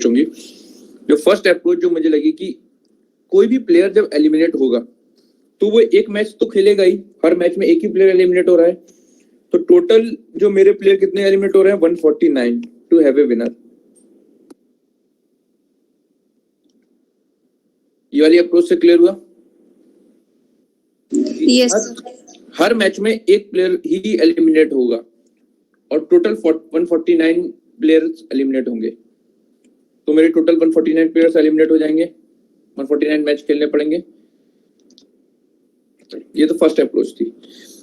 होंगी। जो first approach जो मुझे लगी कि कोई भी प्लेयर जब एलिमिनेट होगा तो वो एक मैच तो खेलेगा ही, हर मैच में एक ही प्लेयर एलिमिनेट हो रहा है, तो टोटल जो मेरे प्लेयर कितने एलिमिनेट हो रहे हैं 149 टू हैव ए विनर। ये वाली अप्रोच से क्लियर हुआ? यस हर मैच में एक प्लेयर ही एलिमिनेट होगा और टोटल 149 प्लेयर्स एलिमिनेट होंगे, तो मेरे टोटल 149 प्लेयर्स एलिमिनेट हो जाएंगे, 149 मैच खेलने पड़ेंगे। ये तो फर्स्ट अप्रोच थी।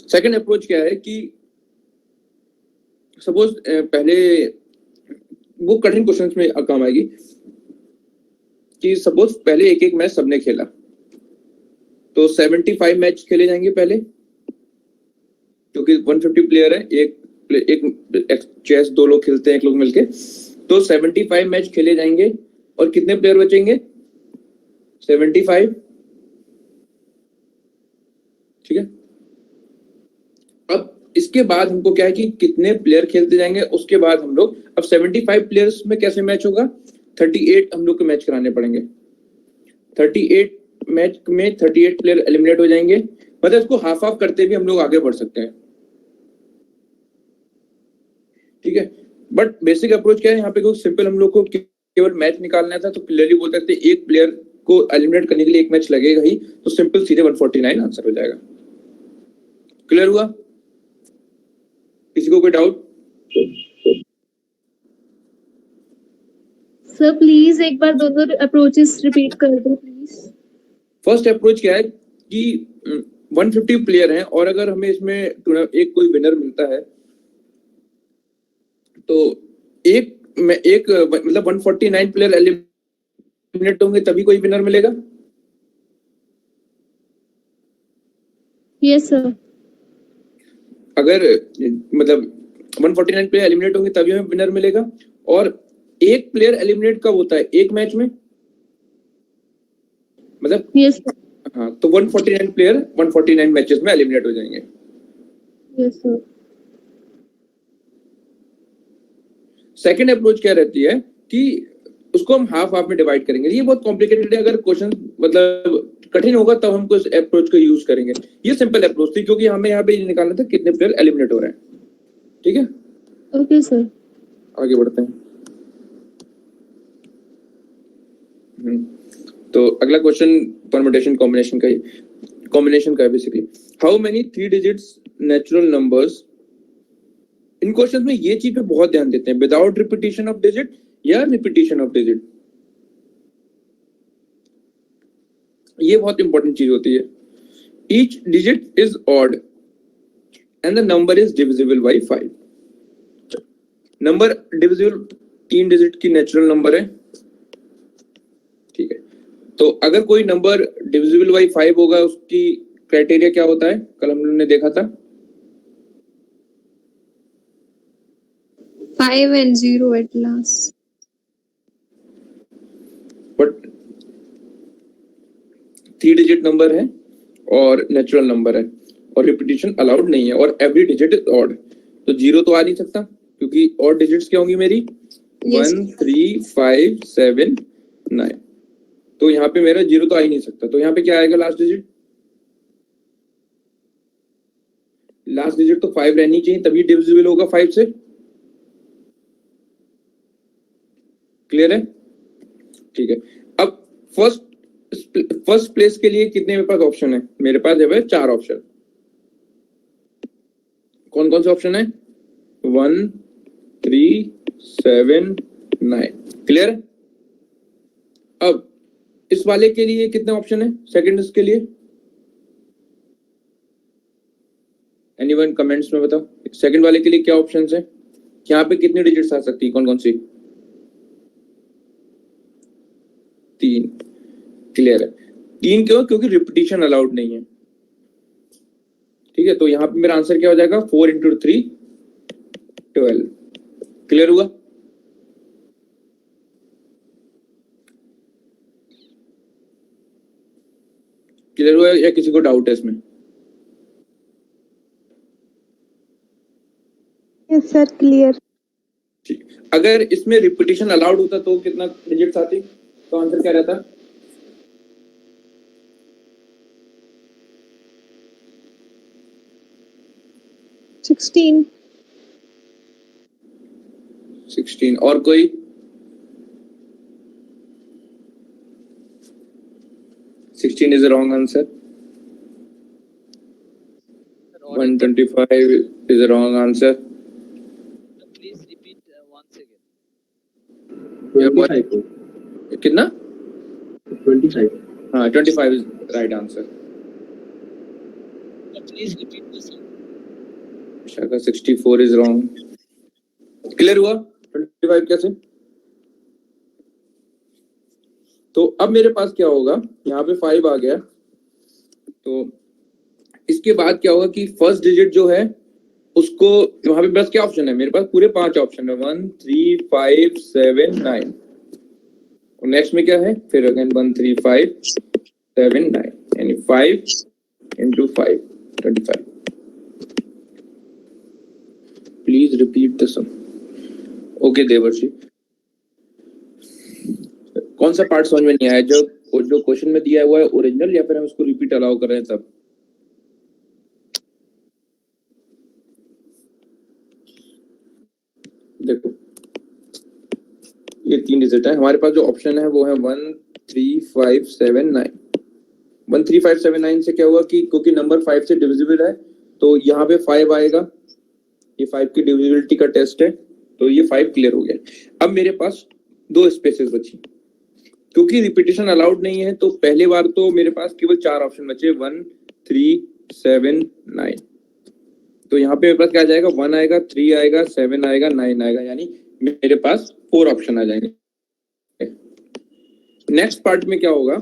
सेकंड अप्रोच क्या है कि सपोज पहले वो कठिन क्वेश्चंस में काम आएगी कि सपोज पहले एक एक मैच सबने खेला तो 75 मैच खेले जाएंगे पहले, क्योंकि 150 प्लेयर है, एक चेस दो लोग खेलते हैं, एक लोग मिलके, तो 75 मैच खेले जाएंगे और कितने प्लेयर बचेंगे 75। ठीक है, अब इसके बाद हमको क्या है कि कितने प्लेयर खेलते जाएंगे, उसके बाद हम लोग अब 75 प्लेयर्स में कैसे मैच होगा, 38 हम लोग को मैच कराने पड़ेंगे। 38 मैच में 38 प्लेयर एलिमिनेट हो जाएंगे, मतलब इसको हाफ हाफ करते भी हम लोग आगे बढ़ सकते हैं। ठीक है, बट बेसिक अप्रोच क्या है यहाँ पे, सिंपल हम लोग को केवल मैच निकालना था, तो क्लियरली बोल सकते हैं एक प्लेयर को एलिमिनेट करने के लिए एक मैच लगेगा ही, तो सिंपल सीधे 149 आंसर हो जाएगा। क्लियर हुआ? किसी को कोई डाउट? सर प्लीज एक बार दोनों अप्रोचेस रिपीट कर दो प्लीज। फर्स्ट अप्रोच क्या है कि 150 प्लेयर हैं और अगर हमें इसमें एक कोई विनर मिलता है तो एक मतलब 149 प्लेयर एलिमिनेट होंगे तभी कोई विनर मिलेगा। Yes sir. अगर मतलब 149 प्लेयर एलिमिनेट होंगे तभी हमें विनर मिलेगा, और एक प्लेयर एलिमिनेट कब होता है, एक मैच में, मतलब यस सर। हाँ, तो 149 प्लेयर 149 मैचेस में एलिमिनेट हो जाएंगे। Yes sir. सेकंड अप्रोच क्या रहती है कि उसको हम हाफ हाफ में डिवाइड करेंगे। ये बहुत कॉम्प्लिकेटेड है, अगर क्वेश्चन मतलब कठिन होगा तब हमको इस अप्रोच को यूज करेंगे। ये सिंपल अप्रोच थी क्योंकि हमें यहाँ पे निकालना था कितने प्लेयर एलिमिनेट हो रहे हैं। ठीक है, ओके सर, आगे बढ़ते हैं। तो अगला क्वेश्चन परम्यूटेशन कॉम्बिनेशन का है basically. How many 3 digits natural numbers, in questions में ये चीज पे बहुत ध्यान देते हैं, विदाउट रिपीटिशन ऑफ डिजिट या रिपीटिशन ऑफ डिजिट, ये बहुत इंपॉर्टेंट चीज होती है। Each digit is odd and the number is divisible by 5। Number divisible 3 digit की नेचुरल नंबर है। ठीक है, तो अगर कोई नंबर डिविजिबल बाय 5 होगा उसकी क्राइटेरिया क्या होता है, कल हम लोगों ने देखा था 5 and 0 at last. But 3 digit number है और नेचुरल नंबर है और रिपीटिशन अलाउड नहीं है और एवरी डिजिट इज ऑड, तो 0 तो आ नहीं सकता क्योंकि ऑड डिजिट्स क्या होंगी मेरी, 1 3 5 7 9, तो यहाँ पे मेरा 0 तो आ ही नहीं सकता, तो यहाँ पे क्या आएगा लास्ट डिजिट, लास्ट डिजिट तो 5 रहनी चाहिए तभी डिविजिबल होगा 5 से। क्लियर है? ठीक है, अब फर्स्ट प्लेस के लिए कितने मेरे पास ऑप्शन है, मेरे पास है 4 ऑप्शन। कौन कौन से ऑप्शन है, 1 3 7 9। क्लियर है? अब इस वाले के लिए कितने ऑप्शन है, सेकंड इसके लिए, एनीवन कमेंट्स में बताओ, सेकंड वाले के लिए क्या ऑप्शंस है, यहाँ पे कितनी डिजिट्स आ सकती है, कौन कौन सी, 3। क्लियर है? 3 क्यों, क्योंकि रिपीटिशन अलाउड नहीं है। ठीक है, तो यहाँ पे मेरा आंसर क्या हो जाएगा, 4 × 3 12। क्लियर हुआ? क्लियर हुआ या किसी को डाउट है इसमें? Yes sir, clear. ठीक, अगर इसमें रिपीटिशन अलाउड होता तो कितना डिजिट्स आती, तो आंसर क्या रहता? 16. 16। और कोई? 16 is a wrong answer. 125 is a wrong answer. Please repeat once again. 25. कितना? 25. हाँ, 25 is right answer. Please repeat the same. Shaka 64 is wrong. Clear हुआ 25 कैसे? तो अब मेरे पास क्या होगा, यहाँ पे 5 आ गया, तो इसके बाद क्या होगा कि फर्स्ट डिजिट जो है उसको, वहां पे बस क्या ऑप्शन है मेरे पास, पूरे 5 ऑप्शन है, 1 3 5 7 9, और नेक्स्ट में क्या है फिर अगेन 1 3 5 7 9, यानी 5 into 5 25. Please repeat the sum. Okay Devarshi, कौन सा पार्ट समझ में नहीं आया, जो क्वेश्चन में दिया हुआ है ओरिजिनल, या फिर हम इसको रिपीट अलाउ कर रहे हैं तब? देखो ये 3 डिजिट है हमारे पास, जो ऑप्शन है वो है 1 3 5 7 9. 1 3 5 7 9 से क्या हुआ कि क्योंकि नंबर 5 से डिविजिबल है तो यहाँ पे 5 आएगा, ये 5 की डिविजिबिलिटी का टेस्ट है, तो ये 5 क्लियर हो गया. अब मेरे पास 2 स्पेसेस बची, क्योंकि रिपीटिशन अलाउड नहीं है तो पहले बार तो मेरे पास केवल 4 ऑप्शन बचे, 1 3 7 9. तो यहाँ पे मेरे पास क्या आ जाएगा, 1 आएगा, 3 आएगा, 7 आएगा, 9 आएगा, यानी मेरे पास 4 ऑप्शन आ जाएंगे. नेक्स्ट पार्ट में क्या होगा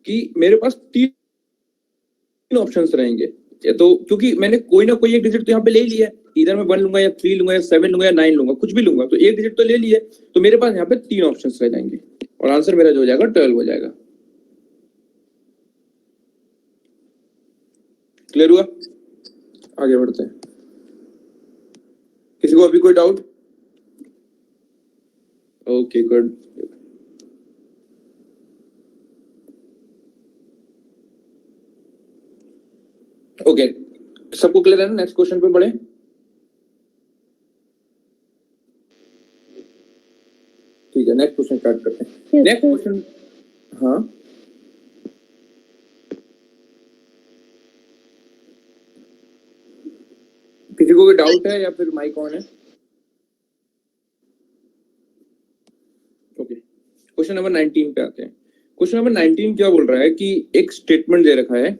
कि मेरे पास 3 ऑप्शंस रहेंगे, तो क्योंकि मैंने कोई ना कोई एक डिजिट तो यहाँ पे ले लिया है, इधर मैं 1 लूंगा या 3 लूंगा या 7 लूंगा या 9 लूंगा, कुछ भी लूंगा, तो एक डिजिट तो ले लिया, तो मेरे पास यहाँ पे 3 ऑप्शंस रह जाएंगे और आंसर मेरा जो हो जाएगा 12 हो जाएगा. क्लियर हुआ? आगे बढ़ते हैं. किसी को अभी कोई डाउट? Okay good. ओके, सबको क्लियर है ना? नेक्स्ट क्वेश्चन पे बढ़े. ठीक है, नेक्स्ट क्वेश्चन स्टार्ट करते हैं. नेक्स्ट क्वेश्चन, हाँ किसी को कोई डाउट है या फिर माइक ऑन है? ओके, क्वेश्चन नंबर 19 पे आते हैं. क्वेश्चन नंबर 19 क्या बोल रहा है कि एक स्टेटमेंट दे रखा है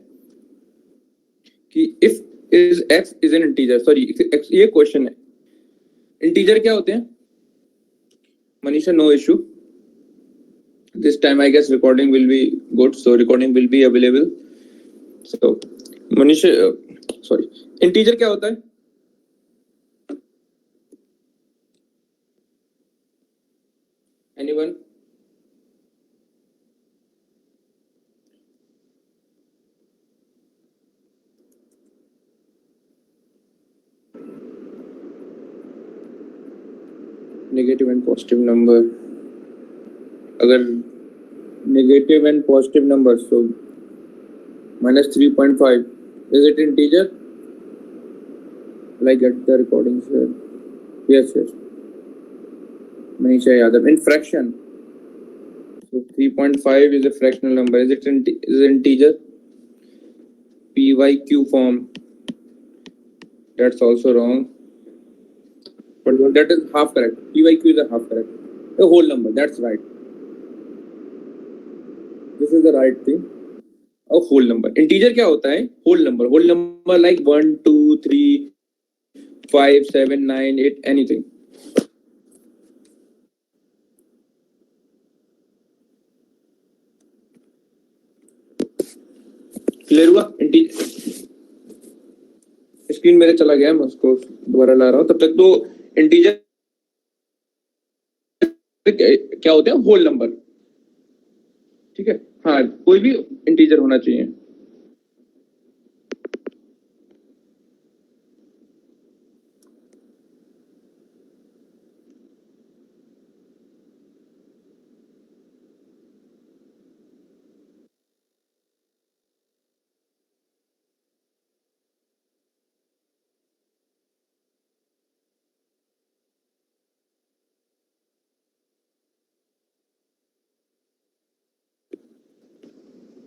कि if is x is an integer, sorry ये क्वेश्चन है, इंटीजर क्या होते हैं? Manisha, no issue, this time I guess recording will be good, so recording will be available. So Manish, sorry, integer क्या होता है? Anyone? Negative and positive number. अगर negative and positive numbers, so minus 3.5, is it integer? Will I get the recordings here? Yes. Manisha Yadav. In fraction, so 3.5 is a fractional number. Is it integer? PYQ form. That's also wrong. But that is half correct. PYQ is a half correct. A whole number. That's right. This is the right thing. A whole number. Integer क्या होता है? Whole number. Whole number like 1, 2, 3, 5, 7, 9, 8, anything. Clear हुआ? Screen मेरे चला गया, मैं उसको दोबारा ला रहा हूं. तब तक तो इंटीजर क्या होते हैं? Whole number. ठीक है, हाँ, कोई भी इंटीजर होना चाहिए.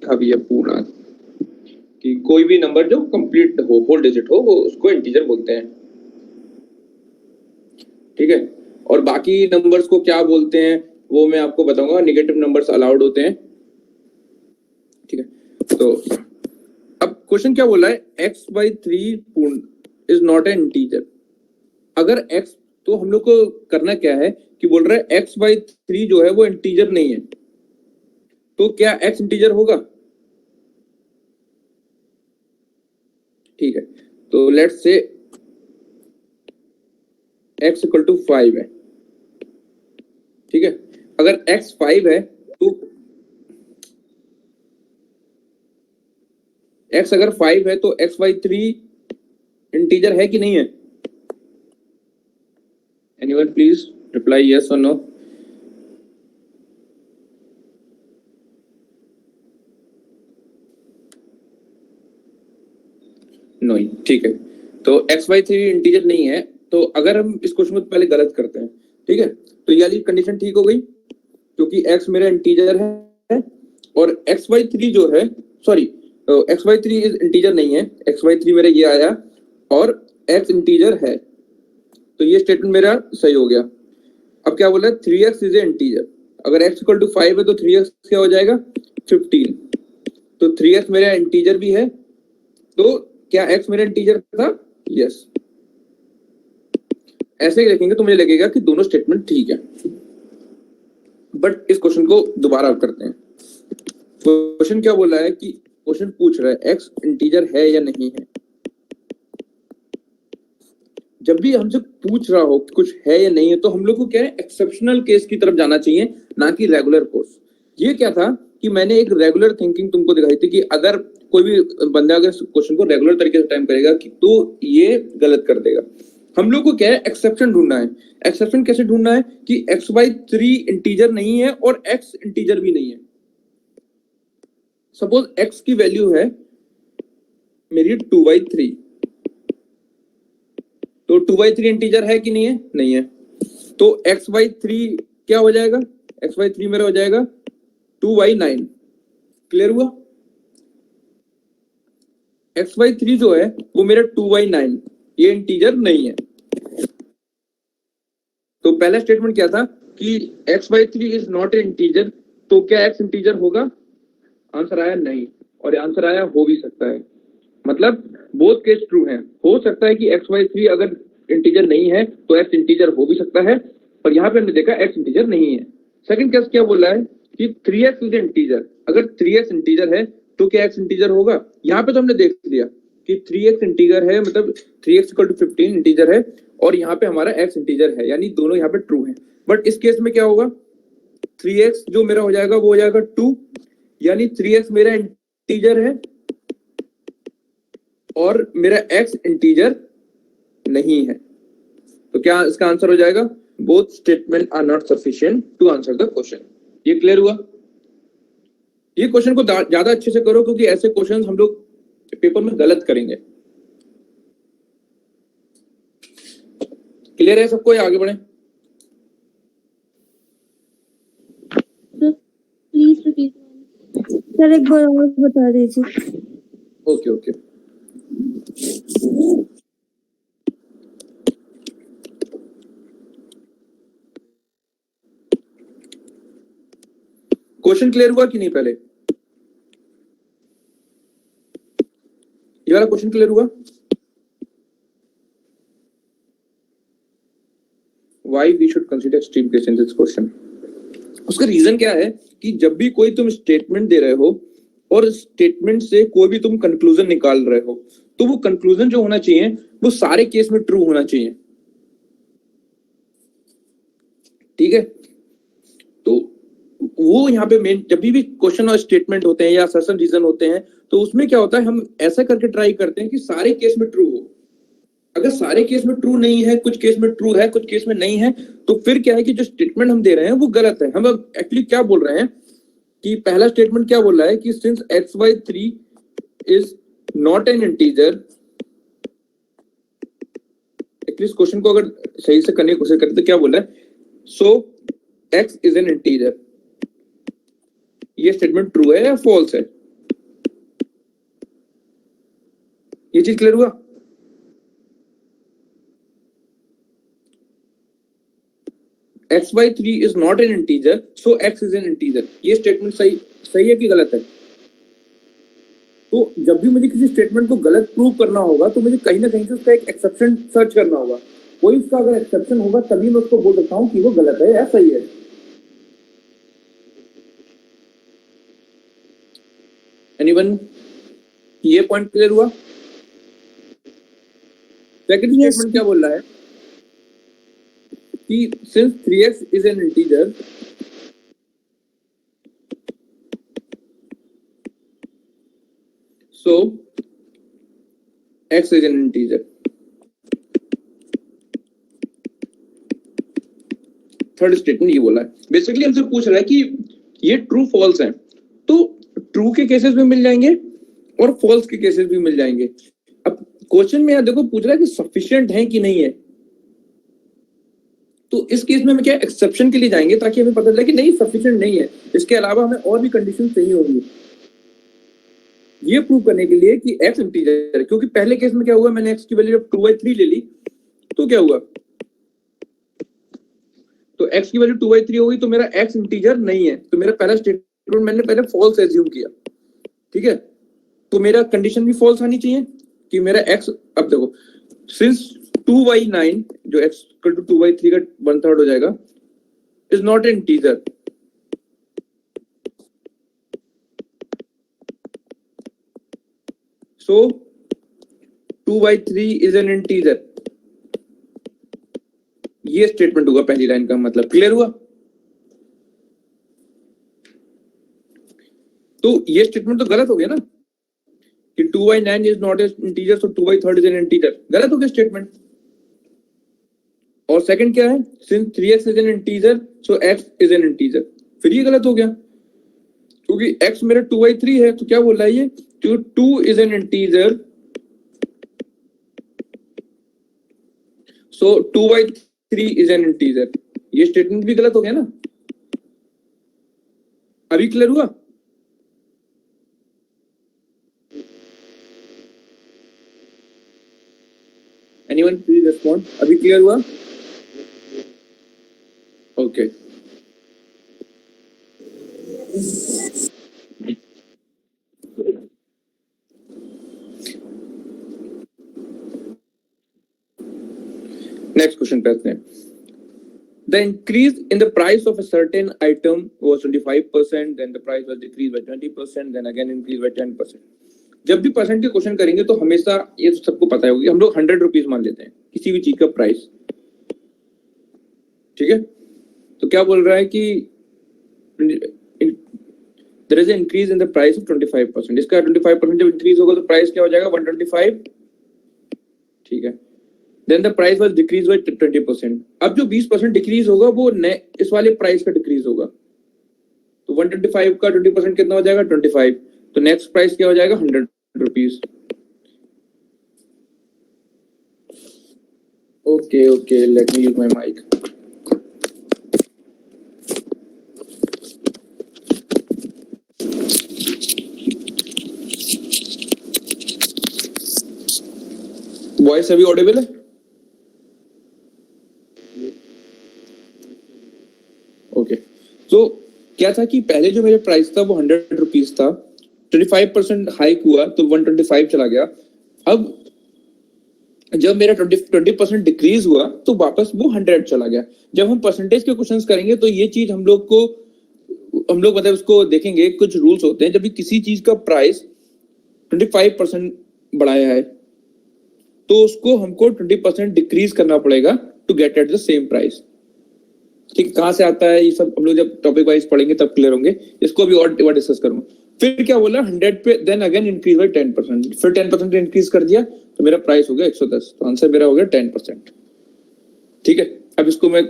लिखा भी है पूरा कि कोई भी नंबर जो कंप्लीट हो, होल डिजिट हो, वो उसको इंटीजर बोलते हैं। ठीक है, और बाकी नंबर्स को क्या बोलते हैं वो मैं आपको बताऊंगा। नेगेटिव नंबर्स अलाउड होते हैं। ठीक है, तो अब क्वेश्चन क्या बोला है, x/3 पूर्ण इज नॉट एन इंटीजर। अगर x, तो हम लोग को करना क्या है कि बोल रहा है x/3 जो है वो इंटीजर नहीं है, तो क्या x इंटीजर होगा? ठीक है, तो let's say x equal to 5 है। ठीक है, अगर x 5 है तो x अगर 5 है तो x/3 इंटीजर है कि नहीं है? एनीवन प्लीज रिप्लाई यस और नो। नहीं, ठीक है, तो x/3 इंटीजर नहीं है। तो अगर हम इस क्वेश्चन को पहले गलत करते हैं, ठीक है, तो ये वाली कंडीशन ठीक हो गई क्योंकि x मेरा इंटीजर है और x/3 जो है, सॉरी, x/3 इज इंटीजर नहीं है, x/3 मेरा ये आया और x इंटीजर है, तो ये स्टेटमेंट मेरा सही हो गया। अब क्या बोला है, 3x इज ए इंटीजर। अगर x इक्वल टू 5 है तो 3x क्या हो जाएगा, 15। तो 3x मेरा इंटीजर भी है, तो क्या x मेरा इंटीजर था? यस। ऐसे ही लिखेंगे तो मुझे लगेगा कि दोनों स्टेटमेंट ठीक है। बट इस क्वेश्चन को दोबारा करते हैं। क्वेश्चन क्या बोला है कि क्वेश्चन पूछ रहा है x इंटीजर है या नहीं है। जब भी हमसे पूछ रहा हो कि कुछ है या नहीं है तो हम लोग को क्या है, एक्सेप्शनल केस की तरफ जाना चाहिए, ना कि रेगुलर कोर्स। ये क्या था कि मैंने एक रेगुलर थिंकिंग तुमको दिखाई थी कि अगर कोई भी बंदा अगर क्वेश्चन को रेगुलर तरीके से टाइम करेगा कि तो ये गलत कर देगा। हम लोग को क्या है, एक्सेप्शन ढूंढना है। एक्सेप्शन कैसे ढूंढना है कि x/3 इंटीजर नहीं है और x इंटीजर भी नहीं है। सपोज x की वैल्यू है मेरी 2/3, तो 2/3 इंटीजर है कि नहीं है? नहीं है। तो x/3 क्या हो जाएगा, x/3 मेरा हो जाएगा 2/9। क्लियर हुआ? x/3 जो है वो मेरा 2/9, ये इंटीजर नहीं है। तो पहला स्टेटमेंट क्या था कि x/3 is not a integer, तो क्या x इंटीजर होगा? आंसर आया नहीं, और आंसर आया हो भी सकता है। मतलब बोथ केस ट्रू हैं। हो सकता है कि x/3 अगर इंटीजर नहीं है तो x इंटीजर हो भी सकता है, पर यहाँ पे हमने देखा x इंटीजर नहीं है। सेकंड केस क्या बोला है कि 3x इज इंटीजर। अगर 3x इंटीजर है तो क्या x इंटीजर होगा? यहाँ पे तो हमने देख लिया कि 3x इंटीजर है, मतलब 3x इक्वल टू 15 इंटीजर है, और यहाँ पे हमारा x इंटीजर है, यानी दोनों यहाँ पे ट्रू हैं। बट इस केस में क्या होगा, 3x जो मेरा हो जाएगा वो हो जाएगा 2, यानी 3x मेरा इंटीजर है और मेरा x इंटीजर नहीं है। तो क्या इसका आंसर हो जाएगा, both statement are not sufficient to answer the question. ये क्लियर हुआ? ये क्वेश्चन को ज्यादा अच्छे से करो क्योंकि ऐसे क्वेश्चन हम लोग पेपर में गलत करेंगे। क्लियर है सबको? आगे बढ़े। प्लीज रिपीट सर, एक बार और बता दीजिए। Okay okay. क्वेश्चन क्लियर हुआ कि नहीं? पहले ये वाला क्वेश्चन क्लियर हुआ? Why we should consider extreme case in this question? उसका रीजन क्या है कि जब भी कोई तुम स्टेटमेंट दे रहे हो और स्टेटमेंट से कोई भी तुम कंक्लूजन निकाल रहे हो, तो वो कंक्लूजन जो होना चाहिए वो सारे केस में ट्रू होना चाहिए। ठीक है, तो वो यहाँ पे मेन जब भी क्वेश्चन और स्टेटमेंट होते हैं या असर्शन रीजन होते हैं, तो उसमें क्या होता है, हम ऐसा करके ट्राई करते हैं कि सारे केस में ट्रू हो। अगर सारे केस में ट्रू नहीं है, कुछ केस में ट्रू है, कुछ केस में नहीं है, तो फिर क्या है कि जो स्टेटमेंट हम दे रहे हैं वो गलत है। हम एक्चुअली क्या बोल रहे हैं कि पहला स्टेटमेंट क्या बोल रहा है कि since x/3 is not an integer, at least question को अगर सही से करने की कोशिश करते तो क्या बोल रहा है, सो x इज एन इंटीजर। ये स्टेटमेंट ट्रू है या फॉल्स है? ये चीज क्लियर हुआ? x/3 is not an integer, so x is an integer. ये स्टेटमेंट सही है कि गलत है? तो जब भी मुझे किसी स्टेटमेंट को गलत प्रूव करना होगा तो मुझे कहीं ना कहीं से उसका एक एक्सेप्शन सर्च करना होगा। कोई उसका अगर एक्सेप्शन होगा तभी मैं उसको बोल सकता हूँ कि वो गलत है या सही है। एनीवन? ये पॉइंट क्लियर हुआ? सेकंड स्टेटमेंट क्या बोल रहा है कि since 3x is an integer, so x is an integer. Third statement ये बोला है, बेसिकली हमसे पूछ रहा है कि ये ट्रू फॉल्स है, तो ट्रू के केसेस भी मिल जाएंगे और फॉल्स के केसेस भी मिल जाएंगे। अब क्वेश्चन में देखो पूछ रहा है कि सफिशिएंट है कि नहीं है, तो इस केस में हम क्या एक्सेप्शन के लिए जाएंगे ताकि हमें पता चले कि नहीं सफिशिएंट नहीं है, इसके अलावा हमें और भी कंडीशन चाहिए होंगी ये प्रूव करने के लिए कि x इंटीजर है। क्योंकि पहले केस में क्या हुआ, मैंने x की वैल्यू जब 2/3 ले ली तो क्या हुआ, तो x की वैल्यू 2/3 हो गई तो मेरा x इंटीजर नहीं है, तो मेरा पहला स्टेटमेंट मैंने पहले फॉल्स एज्यूम किया। ठीक है, तो मेरा कंडीशन भी फॉल्स आनी चाहिए कि मेरा x, अब देखो सिंस 2/9 जो x इक्वल टू 2/3 का 1/3 हो जाएगा is not an integer, so 2/3 is an integer। ये स्टेटमेंट होगा पहली लाइन का मतलब। क्लियर हुआ? तो ये स्टेटमेंट तो गलत हो गया ना कि 2/9 is not an integer, so 2/3 is an integer। गलत हो गया स्टेटमेंट। और सेकंड क्या है, since 3x is an integer, so x is an integer। फिर ये गलत हो गया क्योंकि x मेरा 2/3 है, तो क्या बोल रहा है ये, 2 is an integer, so 2/3 is an integer। ये स्टेटमेंट भी गलत हो गया ना। अभी क्लियर हुआ? Anyone please respond. अभी क्लियर हुआ? ओके नेक्स्ट क्वेश्चन पे आते हैं। The increase in the price of a certain item was 25%, then the price was decreased by 20%, then again increased by 10%। जब भी परसेंट के क्वेश्चन करेंगे तो हमेशा ये तो सबको पता होगा, हम लोग 100 रुपीज मान लेते हैं किसी भी चीज का प्राइस। ठीक है, तो क्या बोल रहा है कि there is an increase in the price of 25%। इसका 25% जब इंक्रीज होगा तो प्राइस क्या हो जाएगा, 125। ठीक है, then the price was decreased by 20%। अब जो 20% डिक्रीज होगा वो इस वाले प्राइस का डिक्रीज होगा, तो 125 का 20% कितना हो जाएगा, 25। तो नेक्स्ट प्राइस क्या हो जाएगा, 100 rupees. Okay okay, let me use my mic. Voice अभी ऑडिबल है? ओके, तो क्या था कि पहले जो मेरे प्राइस था वो 100 रुपीज था, 25% हाइक हुआ तो 125 चला गया। अब जब मेरा 20% डिक्रीज हुआ तो वापस वो 100 चला गया। जब हम परसेंटेज के क्वेश्चंस करेंगे तो ये चीज हम लोग मतलब उसको देखेंगे। कुछ रूल्स होते हैं, जब भी किसी चीज का प्राइस 25% बढ़ाया है तो उसको हमको 20% डिक्रीज करना पड़ेगा to get at the same price. ठीक, कहां से आता है ये सब हम लोग जब टॉपिक वाइज पढ़ेंगे तब क्लियर होंगे, इसको अभी और डिस्कस करूंगा। फिर क्या बोला, 100 पे देन अगेन इंक्रीज बाय 10%, फिर 10% इंक्रीज कर दिया तो मेरा प्राइस हो गया 110, तो आंसर मेरा हो गया 10%। ठीक है, अब इसको मैं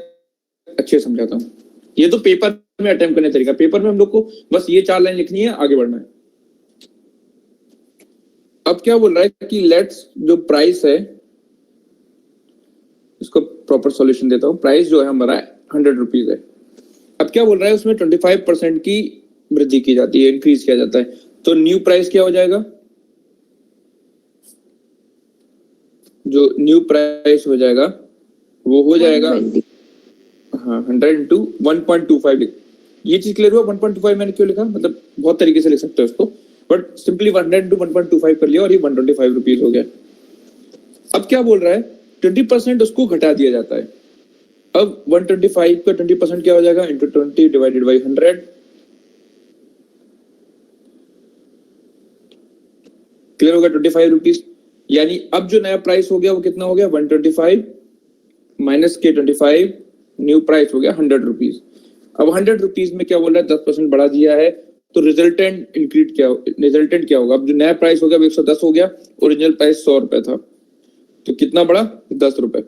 अच्छे समझाता हूँ। ये तो पेपर में अटेम्प्ट करने तरीका, पेपर में हम लोग को बस ये 4 लाइन लिखनी है, आगे बढ़ना है। अब क्या बोल रहा है कि लेट्स जो प्राइस है, इसको प्रॉपर सॉल्यूशन देता हूं। प्राइस जो है हमारा 100 रुपीज है। अब क्या बोल रहा है, उसमें 25% की वृद्धि की जाती है, इंक्रीज किया जाता है। तो न्यू प्राइस क्या हो जाएगा, जो न्यू प्राइस हो जाएगा वो हो जाएगा 120. हाँ 100 इंटू 1.25 ये चीज क्लियर हुआ। 1.25 मैंने क्यों लिखा, मतलब बहुत तरीके से लिख सकते हो इसको, बट सिंपली 100 इंटू 1.25 कर लिया और ये 125 रुपीज हो गया। अब क्या बोल रहा है, 20% उसको घटा दिया जाता है। अब 125 का 20% क्या हो जाएगा, इंटू 20 डिवाइडेड बाई 100। क्लियर होगा, 25 रुपीज। यानी अब जो नया प्राइस हो गया वो कितना हो गया, 125 माइनस के 25, न्यू प्राइस हो गया 100 रुपीज। अब 100 रुपीज में क्या बोल रहा है, 10% बढ़ा दिया है, तो रिजल्टेंट क्या होगा। अब जो नया प्राइस हो गया वो 110 हो गया, ओरिजिनल प्राइस 100 रुपए था, तो कितना बढ़ा, 10 रुपए।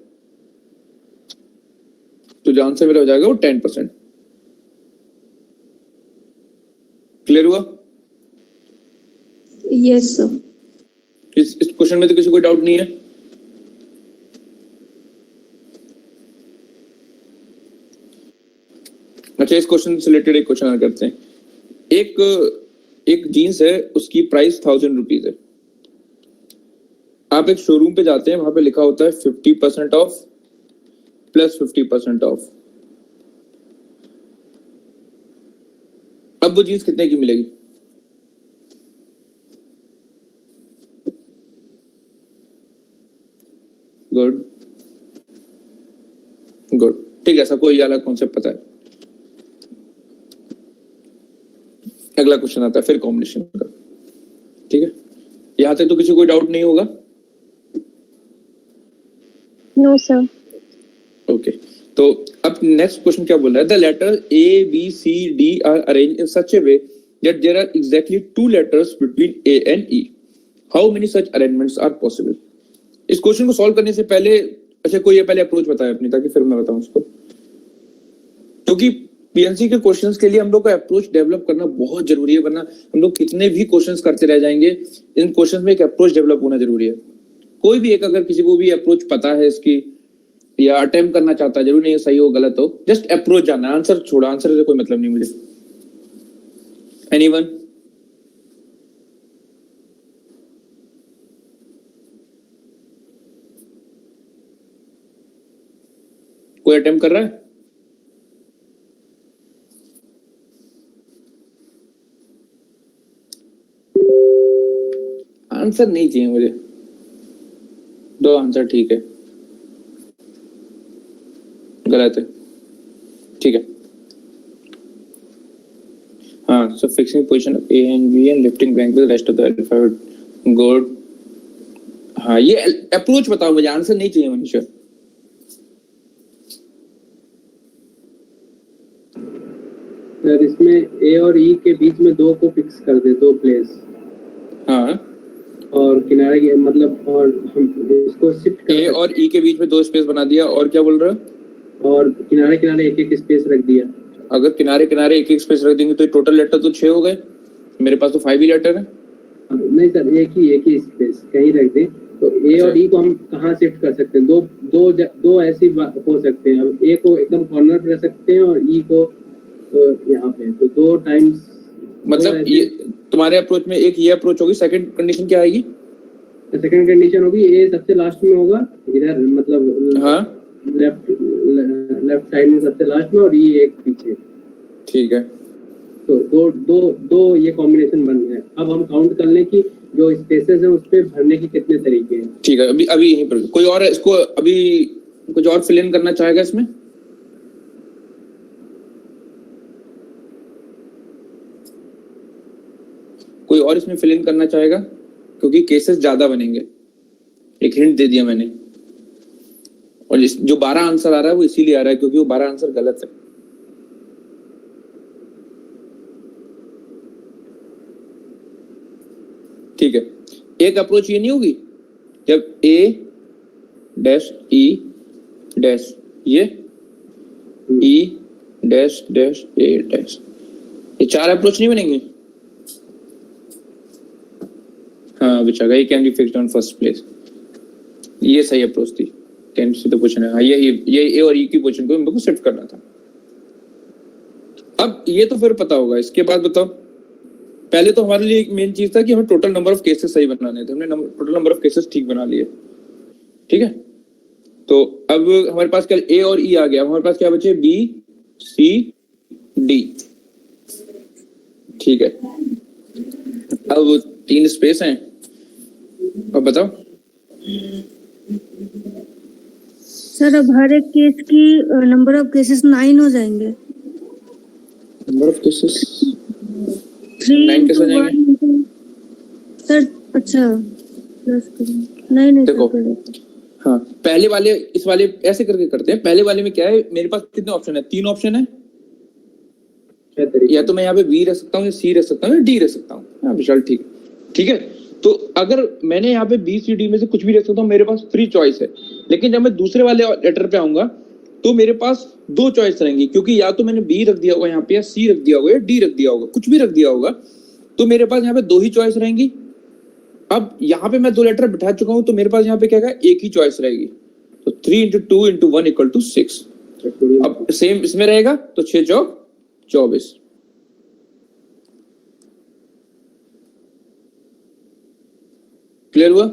तो जो आंसर मेरा हो जाएगा वो 10%। क्लियर हुआ? Yes, sir. इस क्वेश्चन में तो किसी कोई डाउट नहीं है? अच्छा, इस क्वेश्चन से रिलेटेड एक क्वेश्चन करते हैं। एक जीन्स है, उसकी प्राइस 1000 रुपीज है। आप एक शोरूम पे जाते हैं, वहां पे लिखा होता है 50% ऑफ प्लस 50% ऑफ। अब वो जीन्स कितने की मिलेगी? गुड गुड, ठीक है, सबको ये अलग कॉन्सेप्ट पता है। अगला क्वेश्चन आता है फिर कॉम्बिनेशन का, ठीक है? यहां तक तो किसी कोई डाउट नहीं होगा? No, sir. ओके, तो अब नेक्स्ट क्वेश्चन क्या बोल रहा है, the letter A B C D are arrange in such a way that there are exactly 2 letters between A and E. How many such arrangements are possible? इस question को solve करने से पहले, अच्छा कोई ये पहले अप्रोच बताए अपनी, ताकि फिर मैं बताऊं उसको, क्योंकि पीएनसी के क्वेश्चंस के लिए हम लोग का अप्रोच डेवलप करना बहुत जरूरी है, वरना हम लोग कितने भी क्वेश्चंस करते रह जाएंगे। इन क्वेश्चंस में एक अप्रोच डेवलप होना जरूरी है। कोई भी एक, अगर किसी को भी अप्रोच पता है इसकी या अटेम्प्ट करना चाहता है, जरूर नहीं सही हो गलत हो, जस्ट अप्रोच जानना, आंसर छोड़ा, आंसर से कोई मतलब नहीं मुझे। एनीवन? कोई अटेम्प्ट कर रहा है? आंसर नहीं चाहिए मुझे, दो आंसर ठीक है, गलत है, ठीक है। हाँ, so fixing position of A and B and lifting bank with rest of the alphabet, good. हाँ, ये अप्रोच बताओ मुझे, आंसर नहीं चाहिए मनीषा। सर इसमें ए और ई के बीच में 2 को फिक्स कर दे, 2 प्लेस, हाँ, और किनारे के मतलब, और हम इसको शिफ्ट कर ए और ई के बीच में 2 स्पेस बना दिया, और क्या बोल रहा है, और किनारे किनारे एक स्पेस रख दिया। अगर किनारे किनारे एक स्पेस रख देंगे तो टोटल लेटर तो 6 हो गए, मेरे पास तो 5 ही लेटर है। नहीं सर, एक ही स्पेस कहीं रख दे, तो ए और ई को हम कहाँ शिफ्ट कर सकते हैं? दो ऐसी हो सकते हैं। अब ए को एकदम कॉर्नर पे रख सकते हैं और ई को यहाँ पे, तो 2 टाइम्स। मतलब ये तुम्हारे अप्रोच में एक ये अप्रोच होगी। सेकंड कंडीशन क्या आएगी? सेकंड कंडीशन होगी ए सबसे लास्ट में होगा इधर, मतलब हाँ, लेफ्ट साइड में सबसे लास्ट में, और ये एक पीछे। ठीक है, तो दो ये कॉम्बिनेशन बन गए। अब हम काउंट कर लें कि जो स्पेसेस हैं उस पे भरने के कितने तरीके हैं। ठीक है। अभी यहीं पर कोई और इसको अभी कुछ और फिल इन करना चाहेगा इसमें? कोई और इसमें फिल इन करना चाहेगा? क्योंकि केसेस ज्यादा बनेंगे, एक हिंट दे दिया मैंने। और जो 12 आंसर आ रहा है वो इसीलिए आ रहा है क्योंकि वो 12 आंसर गलत है। ठीक है, एक अप्रोच ये नहीं होगी जब ए डैश ई डैश, ये ई डैश डैश ए डैश, ये 4 अप्रोच नहीं बनेंगे? हाँ बचा, ये can be fixed on first place, ये सही अप्रोच थी। कैन सी तो पोजीशन है, हाँ ये ए और ई की पोजीशन को हम लोग को शिफ्ट करना था। अब ये तो फिर पता होगा, इसके बाद बताओ। पहले तो हमारे लिए एक मेन चीज था कि हमें टोटल नंबर ऑफ केसेस सही बनाने थे, हमने टोटल नंबर ऑफ केसेस ठीक बना लिए। ठीक है, तो अब हमारे पास क्या ए और ई आ गया, हमारे पास क्या बचे बी सी डी। ठीक है, अब 3 स्पेस हैं, अब बताओ। सर अब हर एक केस की नंबर ऑफ केसेस 9 हो जाएंगे। नंबर ऑफ केसेस 3 9 कैसे हो जाएंगे? सर अच्छा प्लस नहीं नहीं देखो, सर, हाँ पहले वाले इस वाले ऐसे करके करते हैं। पहले वाले में क्या है, मेरे पास कितने ऑप्शन है? 3 ऑप्शन है। या तो मैं यहाँ पे बी रख सकता हूँ, या सी रख सकता हूँ, या डी रख सकता हूँ। हाँ विशाल, ठीक ठीक है। तो अगर मैंने यहाँ पे बी सी डी में से कुछ भी रख सकता हूँ, मेरे पास फ्री चॉइस है। लेकिन जब मैं दूसरे वाले लेटर पे आऊंगा तो मेरे पास 2 चॉइस रहेंगी, क्योंकि या तो मैंने बी रख दिया होगा यहाँ पे, या सी रख दिया होगा, या डी रख दिया होगा, कुछ भी रख दिया होगा, तो मेरे पास यहाँ पे 2 ही चॉइस रहेंगी। अब यहाँ पे मैं 2 लेटर बिठा चुका हूँ, तो मेरे पास यहाँ पे क्या है, एक ही चॉइस रहेगी। तो 3 × 2 × 1 = 6। अब सेम इसमें रहेगा, तो 6 चौक 24। क्लियर हुआ?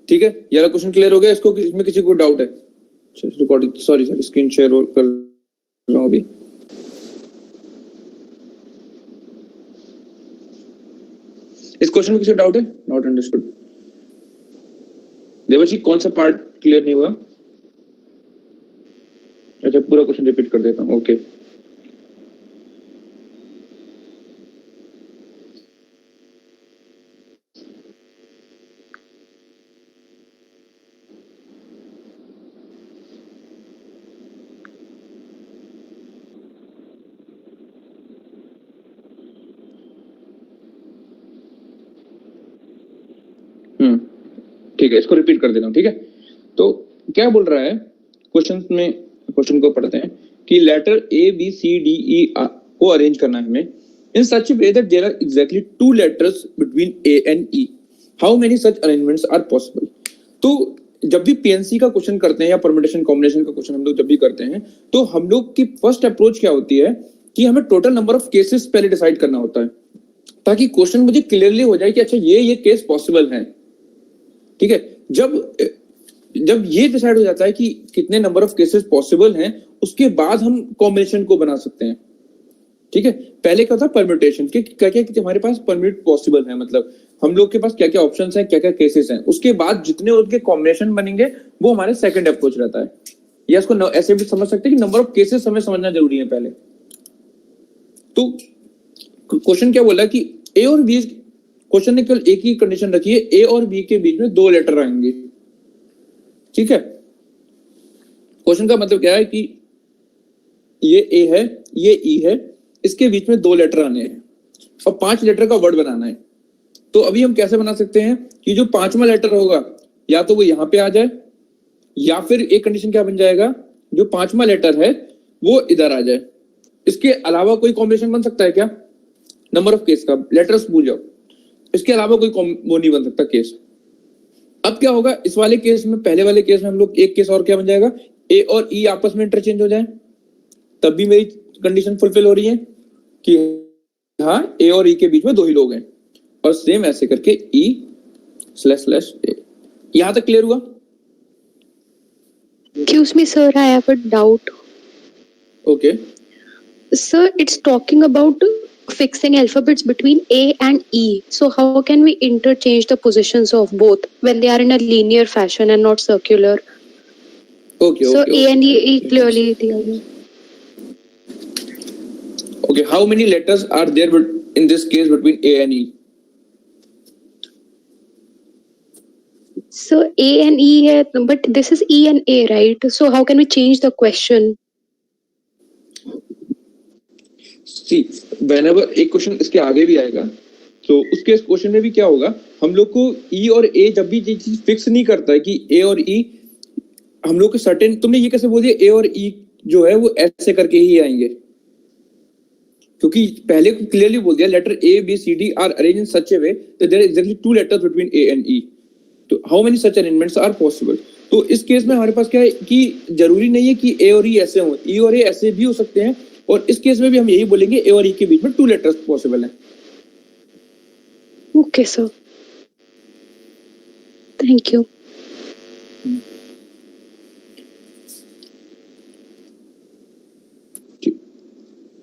ठीक है, ये वाला क्वेश्चन क्लियर हो गया? इसको इसमें किसी को डाउट है? रिकॉर्डिंग सॉरी स्क्रीन शेयर कर रहा हूं अभी। इस क्वेश्चन में किसी को डाउट है? Not understood. देवशी, कौन सा पार्ट क्लियर नहीं हुआ? अच्छा, पूरा क्वेश्चन रिपीट कर देता हूँ। ओके, ठीक है, इसको रिपीट कर देता हूँ। ठीक है, तो क्या बोल रहा है क्वेश्चन में, क्वेश्चन को पढ़ते हैं कि letter A B C D E को अरेंज करना है हमें in such way that there are exactly 2 letters between A and E. How many such arrangements are possible? तो जब भी पीएनसी का क्वेश्चन करते हैं या परम्यूटेशन कॉम्बिनेशन का क्वेश्चन हम लोग जब भी करते हैं, तो हम लोग की फर्स्ट अप्रोच क्या होती है कि हमें टोटल नंबर ऑफ केसेस पहले डिसाइड करना होता है, ताकि क्वेश्चन मुझे क्लियरली हो जाए कि अच्छा ये केस पॉसिबल है। ठीक है, जब ये डिसाइड हो जाता है कि कितने नंबर ऑफ केसेस पॉसिबल हैं, उसके बाद हम कॉम्बिनेशन को बना सकते हैं। ठीक है, पहले क्या था परम्यूटेशन के क्या क्या हमारे पास परम्यूट पॉसिबल है, मतलब हम लोग के पास क्या क्या ऑप्शंस हैं, क्या क्या केसेस हैं, उसके बाद जितने उनके कॉम्बिनेशन बनेंगे वो हमारे सेकंड अप्रोच रहता है। या इसको ऐसे भी समझ सकते हैं कि नंबर ऑफ केसेस हमें समझना जरूरी है पहले। तो क्वेश्चन क्या बोला कि ए और बी, क्वेश्चन ने केवल एक ही कंडीशन रखी है, ए और बी के बीच में 2 लेटर आएंगे। ठीक है, क्वेश्चन का मतलब क्या है कि ये ए है, ये ई है, इसके बीच में 2 लेटर आने हैं और 5 लेटर का वर्ड बनाना है। तो अभी हम कैसे बना सकते हैं कि जो 5वां लेटर होगा या तो वो यहां पे आ जाए, या फिर एक कंडीशन क्या बन जाएगा, जो 5वां लेटर है वो इधर आ जाए। इसके अलावा कोई कॉम्बिनेशन बन सकता है क्या? नंबर ऑफ केस का लेटर्स भूल जाओ, इसके अलावा कोई वो नहीं बन सकता केस। अब क्या होगा इस वाले केस में, पहले वाले केस में हम लोग एक केस और क्या बन जाएगा, ए और ई आपस में इंटरचेंज हो जाए, तब भी मेरी कंडीशन फुलफिल हो रही है कि हाँ ए और ई के बीच में 2 ही लोग हैं। और सेम ऐसे करके E//A। यहां तक क्लियर हुआ? Excuse me, sir, I have a doubt. Okay, Sir, it's talking about fixing alphabets between A and E. So how can we interchange the positions of both when they are in a linear fashion and not circular? Okay, So okay, A and E clearly the other. okay. How many letters are there in this case between A and E? So A and E है, but this is E and A, right? So how can we change the question? C whenever एक question इसके आगे भी आएगा, तो उसके question में भी क्या होगा, हम लोग को ई और ए जब भी ये चीज फिक्स नहीं करता है कि ए और ई हम लोग को सर्टेन, तुमने ये कैसे बोल दिया ए और ई जो है वो ऐसे करके ही आएंगे, क्योंकि पहले क्लियरली बोल दिया letter A B C D are arrange in such a way that there is exactly two letters between A and E, तो how many such arrangements are possible. तो इस केस में हमारे पास क्या है कि जरूरी नहीं है कि ए और ई ऐसे हों, ई और ए ऐसे भी हो सकते हैं, और इस केस में भी हम यही बोलेंगे ए और ई के बीच में टू लेटर्स पॉसिबल है। Okay, sir. Thank you.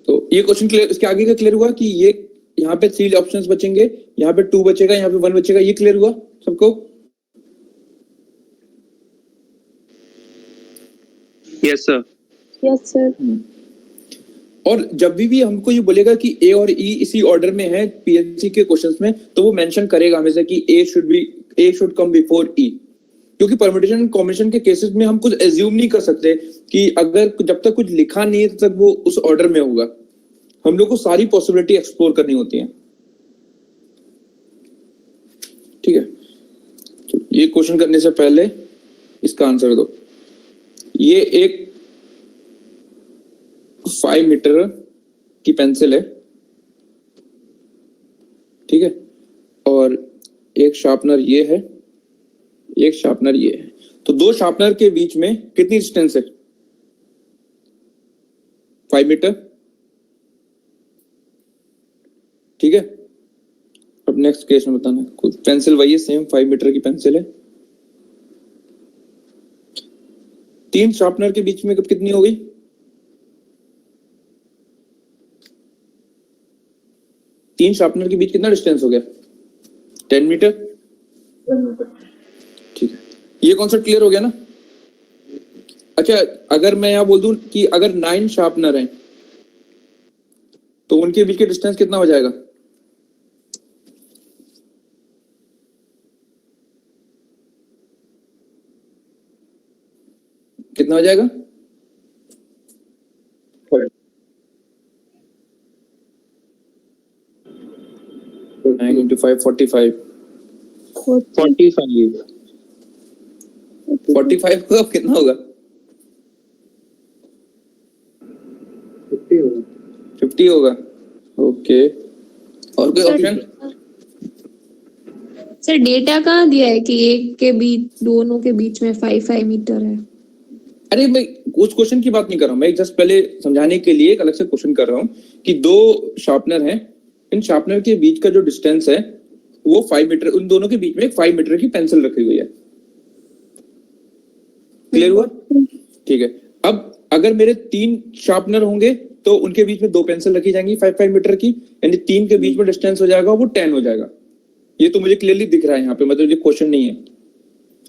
तो ये क्वेश्चन क्लियर, इसके आगे का क्लियर हुआ कि ये यहाँ पे 3 ऑप्शंस बचेंगे, यहाँ पे 2 बचेगा, यहाँ पे 1 बचेगा, ये क्लियर हुआ सबको? Yes sir. Yes, sir. और जब भी हमको ये बोलेगा कि ए और ई इसी ऑर्डर में है पीएचसी के क्वेश्चंस में, तो वो मेंशन करेगा हमेशा कि ए शुड कम बिफोर ई, क्योंकि परम्यूटेशन एंड कॉम्बिनेशन के केसेस में हम कुछ एज्यूम नहीं कर सकते कि अगर जब तक कुछ लिखा नहीं है तब तक वो उस ऑर्डर में होगा, हम लोग को सारी पॉसिबिलिटी एक्सप्लोर करनी होती है। ठीक है, तो ये क्वेश्चन करने से पहले इसका आंसर दो। ये एक 5 मीटर की पेंसिल है, ठीक है, और एक शार्पनर ये है, एक शार्पनर ये है, तो 2 शार्पनर के बीच में कितनी डिस्टेंस है? 5 मीटर, ठीक है। अब नेक्स्ट केस में बताना, पेंसिल वही है, सेम 5 मीटर की पेंसिल है, 3 शार्पनर के बीच में कितनी हो गई? 3 शार्पनर के बीच कितना डिस्टेंस हो गया? 10 मीटर, ठीक है। ये कॉन्सेप्ट क्लियर हो गया ना? अच्छा, अगर मैं यहां बोल दूं कि अगर 9 शार्पनर हैं तो उनके बीच के डिस्टेंस कितना हो जाएगा? कितना हो जाएगा? 9 into 5 45 का कितना होगा? 50 होगा। ओके, और कोई ऑप्शन? सर डेटा कहाँ दिया है कि एक के बीच, दोनों के बीच में 5 मीटर है? अरे मैं उस क्वेश्चन की बात नहीं कर रहा हूँ, मैं जस्ट पहले समझाने के लिए एक अलग से क्वेश्चन कर रहा हूँ कि 2 शार्पनर हैं, इन शार्पनर के बीच का जो डिस्टेंस है वो 5 मीटर, उन दोनों के बीच में एक 5 मीटर की पेंसिल रखी हुई है। क्लियर हुआ? ठीक है। अब अगर मेरे 3 शार्पनर होंगे तो उनके बीच में 2 पेंसिल रखी जाएंगी 5 मीटर की, यानी 3 के बीच में डिस्टेंस हो जाएगा वो 10 हो जाएगा। ये तो मुझे क्लियरली दिख रहा है यहाँ पे, मतलब ये क्वेश्चन नहीं है,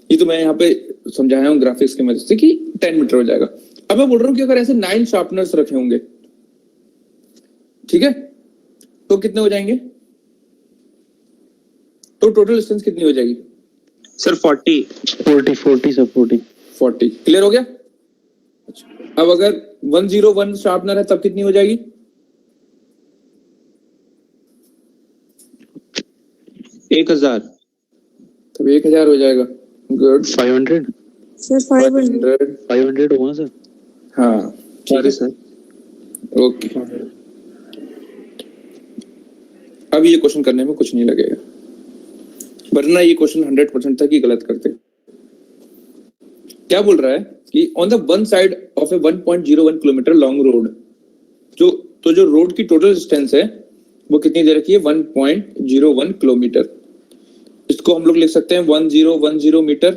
ये तो मैं यहाँ पे समझाया हूँ ग्राफिक्स की मदद से कि 10 मीटर हो जाएगा। अब मैं बोल रहा हूँ कि अगर ऐसे 9 शार्पनर्स रखे होंगे, ठीक है, तो कितने हो जाएंगे? तो टोटल डिस्टेंस कितनी हो जाएगी? सर 40 क्लियर हो गया? अब अगर 101 शार्पनर है तब कितनी हो जाएगी? 1000 तब 1000 हो जाएगा। गुड। 500 सर 500 होगा सर। हाँ ठीक है सर। ओके, अब ये क्वेश्चन करने में कुछ नहीं लगेगा, वरना ये क्वेश्चन 100% तक ही गलत करते। क्या बोल रहा है कि on the one side of A 1.01 kilometre long road, जो रोड की टोटल डिस्टेंस है वो कितनी दे रखी है? 1.01 किलोमीटर। इसको हम लोग लिख सकते हैं 1010 मीटर।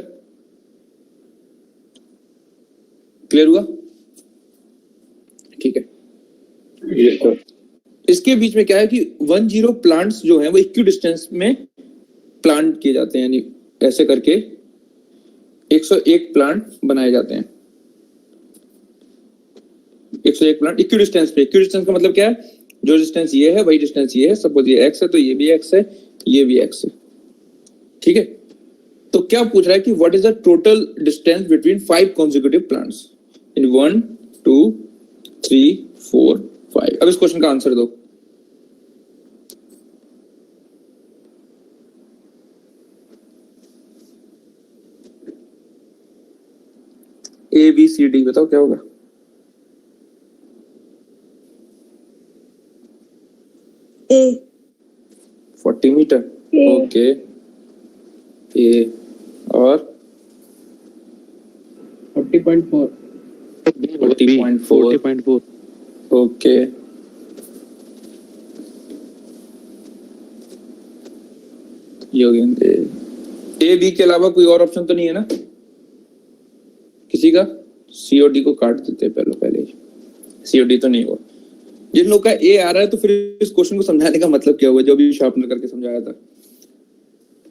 क्लियर हुआ? ठीक है। इसके बीच में क्या है कि 10 प्लांट्स जो हैं वो इक्वी डिस्टेंस में प्लांट किए जाते हैं, यानी ऐसे करके 101 प्लांट बनाए जाते हैं। 101 प्लांट इक्वी डिस्टेंस पे। इक्वी डिस्टेंस का मतलब क्या है? जो डिस्टेंस ये है वही डिस्टेंस ये है। सपोज ये x है तो ये भी x है, ये भी x है, ठीक है। तो क्या पूछ रहा है कि what is the total distance between 5 consecutive plants in 1 2 3 4 5। अब इस क्वेश्चन का आंसर दो। ए बी सी डी बताओ क्या होगा। ए 40 मीटर। ए ओके ए और 40.4 40.4 40.4 ओके योगेंद्र ए बी के अलावा कोई और ऑप्शन तो नहीं है ना किसी का। सीओडी को काट देते हैं पहले सीओडी तो नहीं हुआ। जिन लोग का ए आ रहा है तो फिर इस क्वेश्चन को समझाने का मतलब क्या हुआ जो भी शार्पनर करके समझाया था।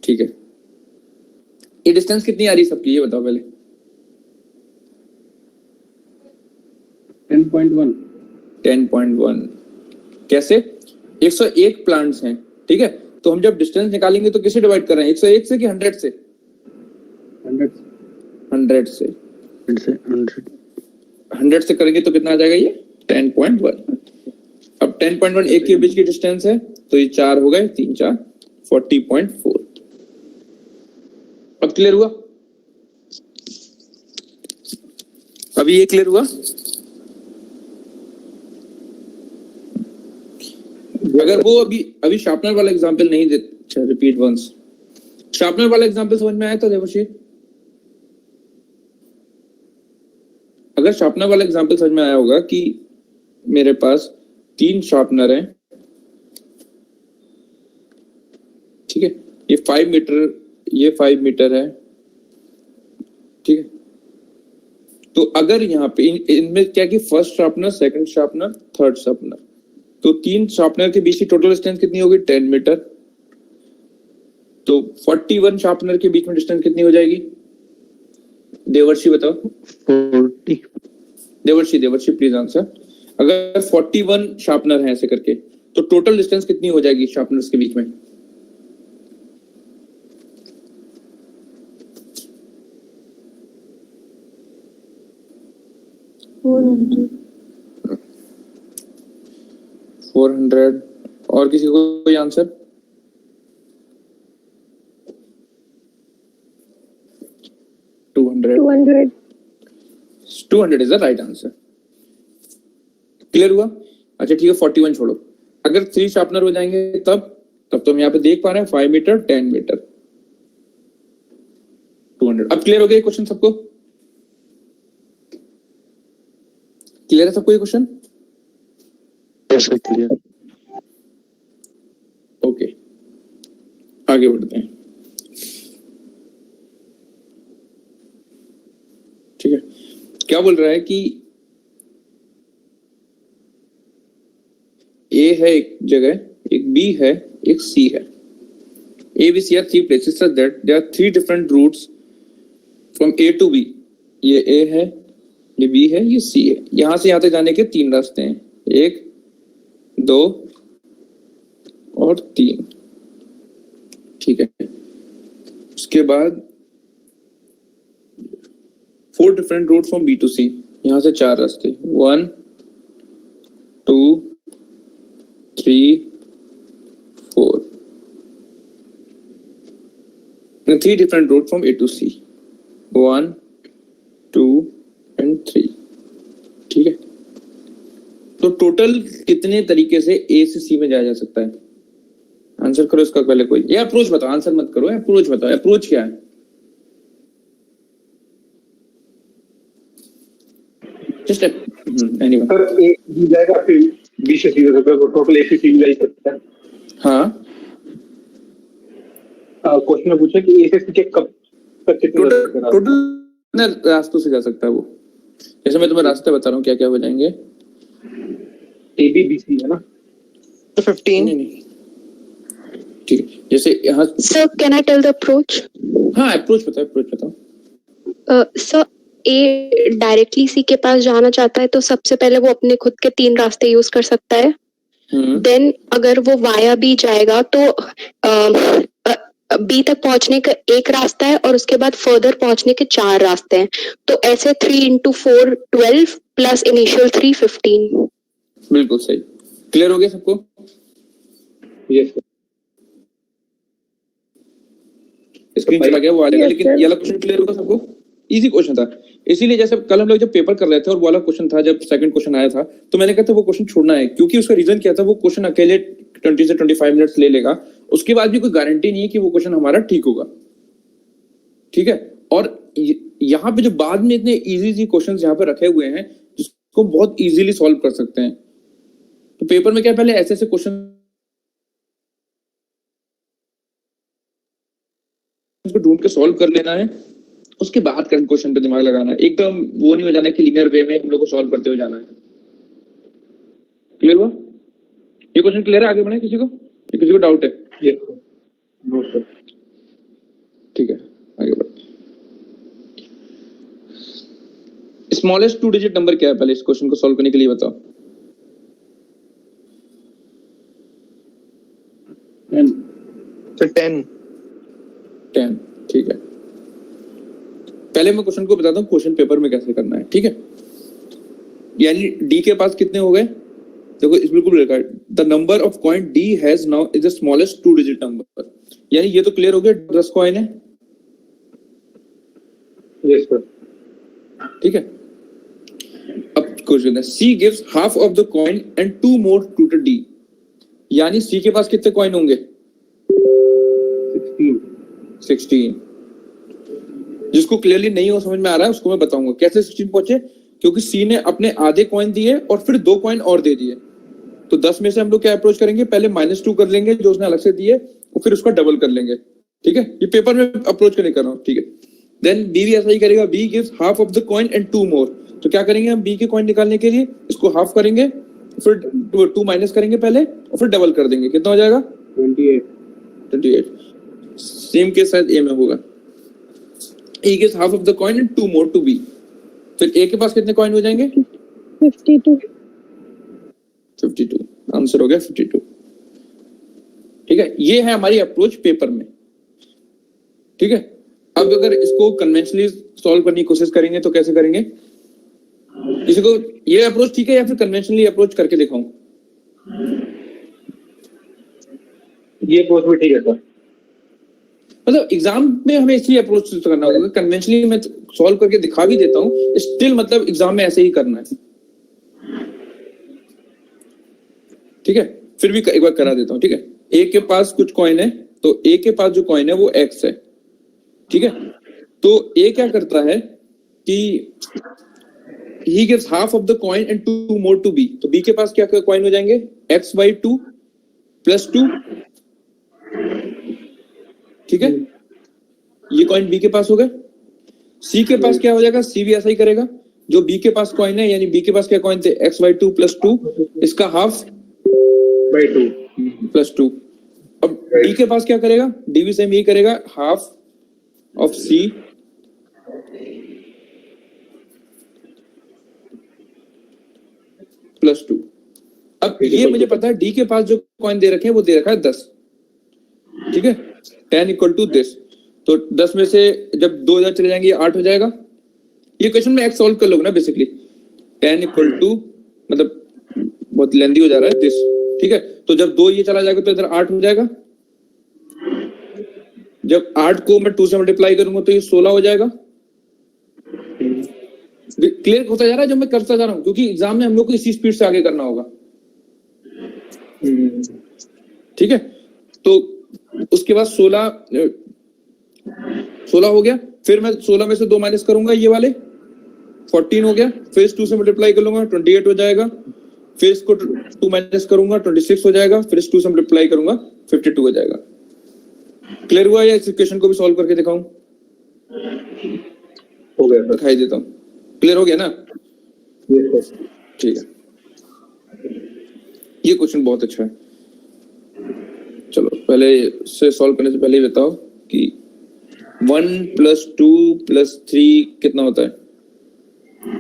ठीक है ये डिस्टेंस कितनी आ रही है सबकी ये बताओ पहले। 10.1 10.1 कैसे। 101 प्लांट्स हैं ठीक है तो हम जब डिस्टेंस निकालेंगे तो किसे डिवाइड कर रहे हैं 101 से कि 100 से। 100 से 100 से करेंगे तो कितना आ जाएगा ये 10.1। अब 10.1 एक के बीच की डिस्टेंस है तो ये 4 हो गए 3 4 40.4। अब क्लियर हुआ। अभी ये क्लियर हुआ। अगर वो अभी शार्पनर वाला एग्जांपल नहीं दे अच्छा रिपीट वंस। शार्पनर वाला एग्जांपल समझ में आया था देवशी। अगर शार्पनर वाला एग्जांपल समझ में आया होगा कि मेरे पास 3 शार्पनर हैं ठीक है ये 5 मीटर ये 5 मीटर है ठीक है तो अगर यहाँ पे इनमें क्या कि first sharpener second sharpener third sharpener तो 3 शार्पनर के बीच की टोटल डिस्टेंस कितनी होगी 10 मीटर। तो 41 शार्पनर के बीच में डिस्टेंस कितनी हो जाएगी देवर्षि बताओ। 40 देवर्षि प्लीज आंसर। अगर 41 शार्पनर हैं ऐसे करके तो टोटल डिस्टेंस कितनी हो जाएगी शार्पनर्स के बीच में। $400 400 और किसी को कोई answer. Two hundred is the right answer. Clear हुआ। अच्छा ठीक है 41 छोड़ो। अगर 3 शार्पनर हो जाएंगे तब तो हम यहाँ पे देख पा रहे हैं 5 मीटर 10 मीटर 200। अब क्लियर हो गया क्वेश्चन सबको। क्लियर है सबको ये क्वेश्चन। क्लियर। ओके आगे बढ़ते हैं ठीक है। क्या बोल रहा है कि ए है एक जगह एक बी है एक सी है। A B C are 3 places such that there are 3 different routes from A to B। ये A है ये B है ये C है। यहां से यहां तक जाने के 3 रास्ते हैं 1 2 और 3 ठीक है। उसके बाद 4 different routes from B to C। यहां से 4 रास्ते 1 2 3 4 3 different routes from A to C 1 2 and 3 ठीक है। तो टोटल कितने तरीके से ए से सी में जाया जा सकता है आंसर करो इसका पहले कोई। ये अप्रोच बताओ आंसर मत करो अप्रोच बताओ अप्रोच क्या है। Just anyone sir A B जाएगा फिर बी से सी जाएगा तो टोटल ए से सी जा सकता है। हाँ क्वेश्चन में पूछा कि ए से सी के कब तक कितने टोटल रास्तों से जा सकता है वो। जैसे मैं तुम्हें रास्ते बता रहा हूँ क्या क्या हो जाएंगे। ए बी बी सी है ना तो 15 नहीं ठीक है। जैसे यहाँ Sir, can I tell the approach? हाँ अप्रोच बताओ। Sir, A डायरेक्टली C के पास जाना चाहता है तो सबसे पहले वो अपने खुद के 3 रास्ते यूज कर सकता है। देन अगर वो वाया B जाएगा तो B तक पहुंचने का 1 रास्ता है और उसके बाद फर्दर पहुंचने के 4 रास्ते हैं। तो ऐसे 3 into 4 12 प्लस इनिशियल 3 15। बिल्कुल सही। क्लियर हो गया सबको? Yes sir. स्क्रीन चला गया वो आ जाएगा, Yes, लेकिन sir. ये वाला क्वेश्चन क्लियर होगा सबको? इजी क्वेश्चन था, इसीलिए जैसे कल हम लोग जब पेपर कर रहे थे और वो वाला क्वेश्चन था, जब सेकंड क्वेश्चन आया था तो मैंने कहा था वो क्वेश्चन छोड़ना है, क्योंकि उसका रीजन क्या था, वो क्वेश्चन अकेले 20 से 25 मिनट्स ले लेगा, उसके बाद भी कोई गारंटी नहीं है कि वो क्वेश्चन हमारा ठीक होगा। ठीक है, और यहाँ पे जो बाद में इतने इजी क्वेश्चन यहाँ पे रखे हुए हैं जिसको बहुत इजीली सॉल्व कर सकते हैं, तो पेपर में क्या पहले ऐसे ऐसे क्वेश्चन को ढूंढ के सॉल्व कर लेना है, उसके बाद करंट क्वेश्चन पे दिमाग लगाना है, एकदम वो नहीं हो जाना कि लीनियर वे में हम लोग को सॉल्व करते हुए जाना है। क्लियर हुआ? ये क्वेश्चन क्लियर है? आगे बढ़े? किसी को डाउट है? Yes sir. No sir. ठीक है, आगे बढ़ते। स्मॉलेस्ट 2 डिजिट नंबर क्या है, पहले इस क्वेश्चन को सॉल्व करने के लिए बताओ। 10। ठीक है, पहले मैं क्वेश्चन को बताता हूँ क्वेश्चन पेपर में कैसे करना है। ठीक है, यानी डी के पास कितने हो गए? देखो इस बिल्कुल लिखा है, the number of coin D has now is the smallest 2 digit number, यानी ये तो क्लियर हो गया, 10 कॉइन है। Yes sir. ठीक है, अब क्वेश्चन है, C gives half of the coin and 2 more to the D, यानी सी के पास कितने कॉइन होंगे? 16। जिसको क्लियरली नहीं हो समझ में आ रहा है उसको मैं बताऊंगा कैसे 16 पहुंचे, क्योंकि सी ने अपने आधे कॉइन दिए और फिर 2 कॉइन और दे दिए, तो 10 में से हम लोग क्या अप्रोच करेंगे, पहले -2 कर लेंगे जो उसने अलग से दिए और फिर उसका डबल कर लेंगे। ठीक है, ये पेपर में अप्रोच करने कर रहा हूँ। ठीक है, देन बी भी ऐसा ही करेगा, B gives half of the coin and 2 more, तो क्या करेंगे हम बी के कॉइन निकालने के लिए इसको हाफ करेंगे, फिर 2 माइनस करेंगे पहले और फिर डबल कर देंगे, कितना हो जाएगा? 28। सेम केस शायद ए में होगा, A gives half of the coin and 2 more to B, फिर ए के पास कितने कॉइन हो जाएंगे? 52। आंसर हो गया 52। ठीक है, ये है हमारी अप्रोच पेपर में। ठीक है, अब अगर इसको कन्वेंशनली सॉल्व करने की कोशिश करेंगे तो कैसे करेंगे? किसी को ये अप्रोच ठीक है या फिर कन्वेंशनली अप्रोच करके दिखाऊं? ये अप्रोच भी ठीक है सर। मतलब एग्जाम में हमें इसी अप्रोच से करना होगा, कन्वेंशनली मैं सॉल्व करके दिखा भी देता हूँ, स्टिल मतलब एग्जाम में ऐसे ही करना है। ठीक है, फिर भी एक बार करा देता हूँ। ठीक है, ए के पास कुछ कॉइन है, तो ए के पास जो कॉइन है वो एक्स है। ठीक है, तो ए क्या करता है कि he gives half of the coin and 2 more to B, तो B के पास क्या कॉइन हो जाएंगे? x/2 + 2। ठीक है, ये कॉइन B के पास हो गए। C के पास क्या हो जाएगा? C भी ऐसा ही करेगा, जो B के पास कॉइन है, यानी B के पास क्या कॉइन थे? x/2 + 2, इसका हाफ /2 + 2। अब D के पास क्या करेगा? D भी सेम यही करेगा, हाफ ऑफ C +2। अब ये मुझे पता है डी के पास जो कॉइन दे रखे हैं वो दे रखा है 10। ठीक है, 10 = this, तो 10 में से जब 2 इधर चले जाएंगे 8 हो जाएगा। ये क्वेश्चन में एक्स सॉल्व कर लोगे ना बेसिकली, 10 = मतलब बहुत लेंदी हो जा रहा है दिस। ठीक है, तो जब 2 ये चला जाएगा तो इधर 8 हो जाएगा, जब 8 को मैं 2 से मल्टीप्लाई करूंगा तो ये 16 हो जाएगा। क्लियर होता जा रहा है जब मैं करता जा रहा हूं, क्योंकि एग्जाम में हम लोग को इसी स्पीड से आगे करना होगा। ठीक है, तो उसके बाद 16 हो गया, फिर मैं 16 में से 2 माइनस करूंगा, ये वाले 14 हो गया, फिर इस 2 से मल्टीप्लाई कर लूंगा 28 हो जाएगा, फिर इसको 2 माइनस करूंगा 26 हो जाएगा, फिर इस 2 से मल्टीप्लाई करूंगा 52 हो जाएगा। क्लियर हुआ या इस इक्वेशन को भी सॉल्व करके दिखाऊं? हो गया सर। दिखाई देता हूं, क्लियर हो गया ना? Yes sir. ठीक है, ये क्वेश्चन बहुत अच्छा है। चलो पहले से सॉल्व करने से पहले ही बताओ कि 1 + 2 + 3 कितना होता है?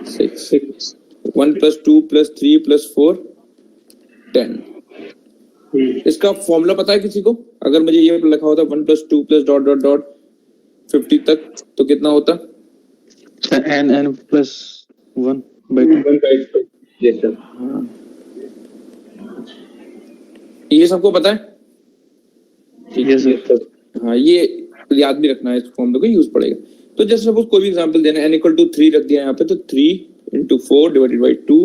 6। 1 + 2 + 3 + 4 10। इसका फॉर्मूला पता है किसी को? अगर मुझे ये लिखा होता 1 + 2 + ... 50 तक तो कितना होता? n + 1/2। Yes sir. ये सबको पता है? ठीक है सर। हाँ, ये याद भी रखना है, इस फॉर्मूले को यूज पड़ेगा। तो जैसे सपोज कोई भी एग्जांपल देना, n इक्वल टू 3 रख दिया यहाँ पे, तो 3 इंटू 4 डिवाइडेड बाई 2,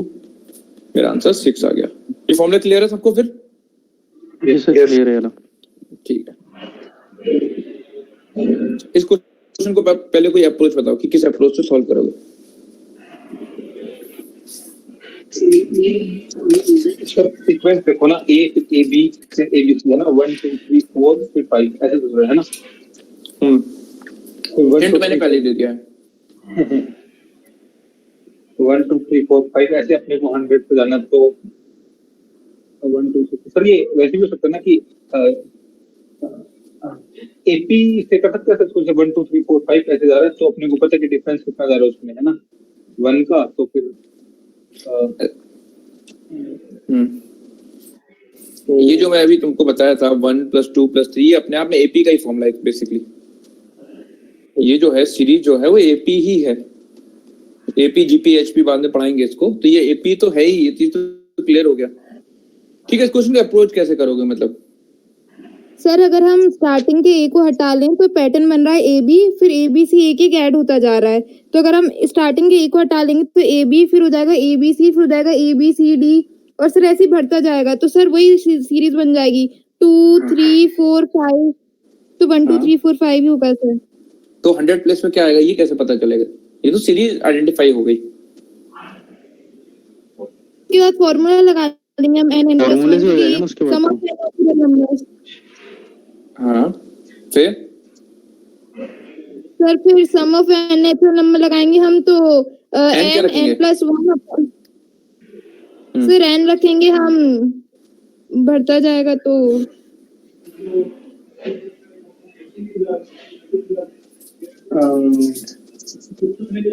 मेरा आंसर 6 आ गया। ये फॉर्मूला क्लियर है सबको फिर? ये सर क्लियर है ना? ठीक है। इस क्वेश्चन को पहले कोई अप्रोच बताओ कि किस अप्रोच से सॉल्व करोगे। सर सीक्वेंस देखो ना, ए बी से ए बी सी है ना, 1 2 3 4 फिर 5 ऐसे चल रहा है ना। हिंट मैंने पहले दे दिया है। 1 2 3 4 5 ऐसे अपने को 100 पे जाना, तो 1 2 3 सर ये वैसे भी हो सकता है ना कि एपी से कर सकते हैं कुछ 1 2 3 4 5 ऐसे जा रहा है, तो अपने को पता है कि डिफरेंस कितना जा रहा है उसमें, है ना 1 का, तो फिर तो ये जो मैं अभी तुमको बताया था 1 + 2 + 3, ये अपने आप में एपी का ही फॉर्मूला है बेसिकली। ये जो है सीरीज जो है वो एपी ही है। एपी जीपी एचपी बाद में पढ़ाएंगे इसको, तो ये एपी तो है ही, ये चीज तो क्लियर हो गया। ठीक है, इस क्वेश्चन का अप्रोच कैसे करोगे मतलब? सर अगर हम स्टार्टिंग के ए को हटा लें तो पैटर्न बन रहा है ए बी, फिर ए बी सी एक एक ऐड होता जा रहा है। तो अगर हम स्टार्टिंग के ए को हटा लेंगे तो ए बी, फिर हो जाएगा ए बी सी, फिर हो जाएगा ए बी सी डी, और सर ऐसे ही बढ़ता जाएगा। तो सर वही सीरीज बन जाएगी 2 3 4 5, तो 1 2 3 4 5 ही होगा सर। तो 100 प्लेस में क्या आएगा ये कैसे पता चलेगा? ये तो सीरीज आइडेंटिफाई हो गई। उसके बाद फॉर्मूला लगा देंगे हम n n फॉर्मूले से हो जाएगा ना उसके बाद सम ऑफ नंबर्स। हाँ, फिर सर फिर सम ऑफ n नेचुरल नंबर लगाएंगे हम, तो क्या n रखेंगे? n + 1 सर n रखेंगे हम, बढ़ता जाएगा तो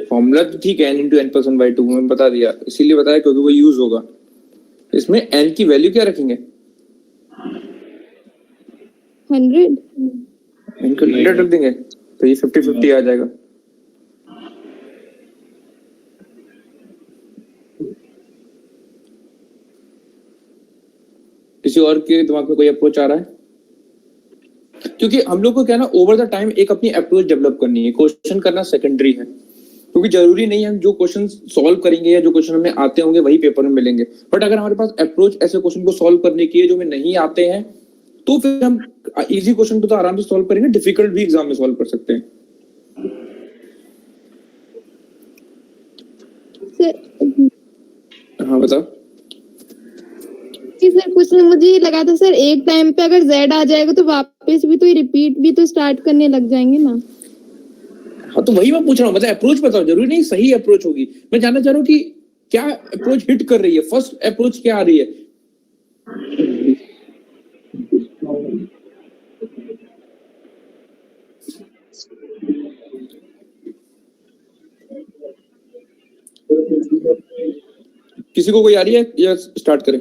फॉर्मूला तो ठीक है, n × n + 1/2 मैंने बता दिया, इसीलिए बताया क्योंकि वो यूज होगा। इसमें n की वैल्यू क्या रखेंगे? 100। n को 100 रख देंगे तो ये 50-50 आ जाएगा। किसी और के दिमाग में कोई अप्रोच आ रहा है? क्योंकि हम लोग को क्या ना, ओवर द टाइम एक अपनी अप्रोच डेवलप करनी है, क्वेश्चन करना सेकेंडरी है। क्योंकि जरूरी नहीं है हम जो क्वेश्चन सॉल्व करेंगे या जो क्वेश्चन हमें आते होंगे वही पेपर में मिलेंगे, बट अगर हमारे पास अप्रोच ऐसे क्वेश्चन को सॉल्व करने की है जो हमें नहीं आते हैं, तो फिर हम इजी क्वेश्चन को तो आराम से सॉल्व करेंगे, डिफिकल्ट भी एग्जाम में सॉल्व कर सकते हैं। हाँ बताओ। सर कुछ मुझे ये लगा था सर, एक टाइम पे अगर z आ जाएगा तो वापस भी तो रिपीट भी तो स्टार्ट करने लग जाएंगे ना। हाँ, तो वही मैं पूछ रहा हूँ, मतलब अप्रोच बताओ, जरूरी नहीं सही अप्रोच होगी। मैं जानना चाह रहा हूँ कि क्या अप्रोच हिट कर रही है, फर्स्ट अप्रोच क्या आ रही है? किसी को कोई आ रही है या स्टार्ट करें?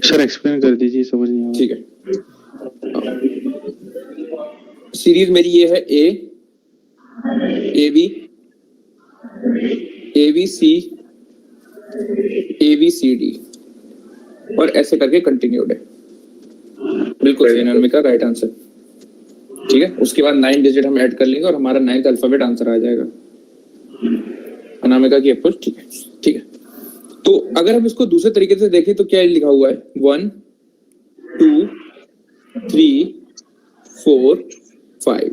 सर एक्सप्लेन कर दीजिए, समझ नहीं आ रहा। ठीक है, सीरीज मेरी ये है ए बी सी डी और ऐसे करके कंटिन्यूड है। बिल्कुल सही अनामिका, राइट आंसर। ठीक है, उसके बाद 9 डिजिट हम ऐड कर लेंगे और हमारा 9th अल्फाबेट आंसर आ जाएगा। अनामिका की अप्रोच ठीक है, ठीक है। तो अगर हम इसको दूसरे तरीके से देखें तो क्या लिखा हुआ है? 1 2 3 4 5,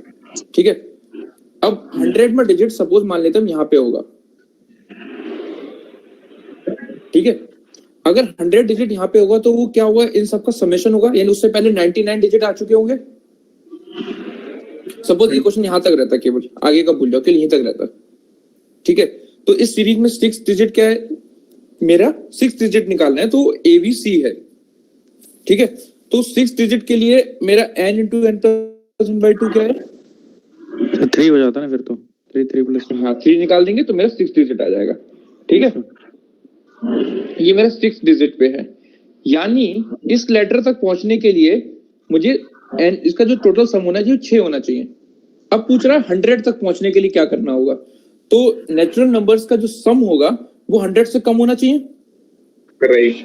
ठीक है। अब 100 में डिजिट सपोज मान लेते हम यहाँ पे होगा, ठीक है। अगर 100 डिजिट यहाँ पे होगा तो वो क्या होगा, इन सबका समेशन होगा, यानी उससे पहले 99 डिजिट आ चुके होंगे। सपोज ये क्वेश्चन यहाँ तक रहता, केवल आगे का भूल जाओ, केवल यहीं तक रहता, ठीक है। तो इस सीरीज में 6 डिजिट क्या है, मेरा 6 डिजिट निकालना है, तो ABC है, ठीक है। तो 6 डिजिट के लिए मेरा n × n+1/2 क्या है? 3 हो जाता ना फिर तो 3 प्लस। हाँ, 3 निकाल देंगे तो मेरा 6 डिजिट आ जाएगा, ठीक है। ये मेरा 6 डिजिट पे है, यानी इस लेटर तक पहुंचने के लिए मुझे n इसका जो टोटल सम होना चाहिए 6 होना चाहिए। अब पूछ रहा है 100 तक पहुंचने के लिए क्या करना होगा, तो नेचुरल नंबर्स का जो सम होगा वो 100 से कम होना चाहिए, राइट।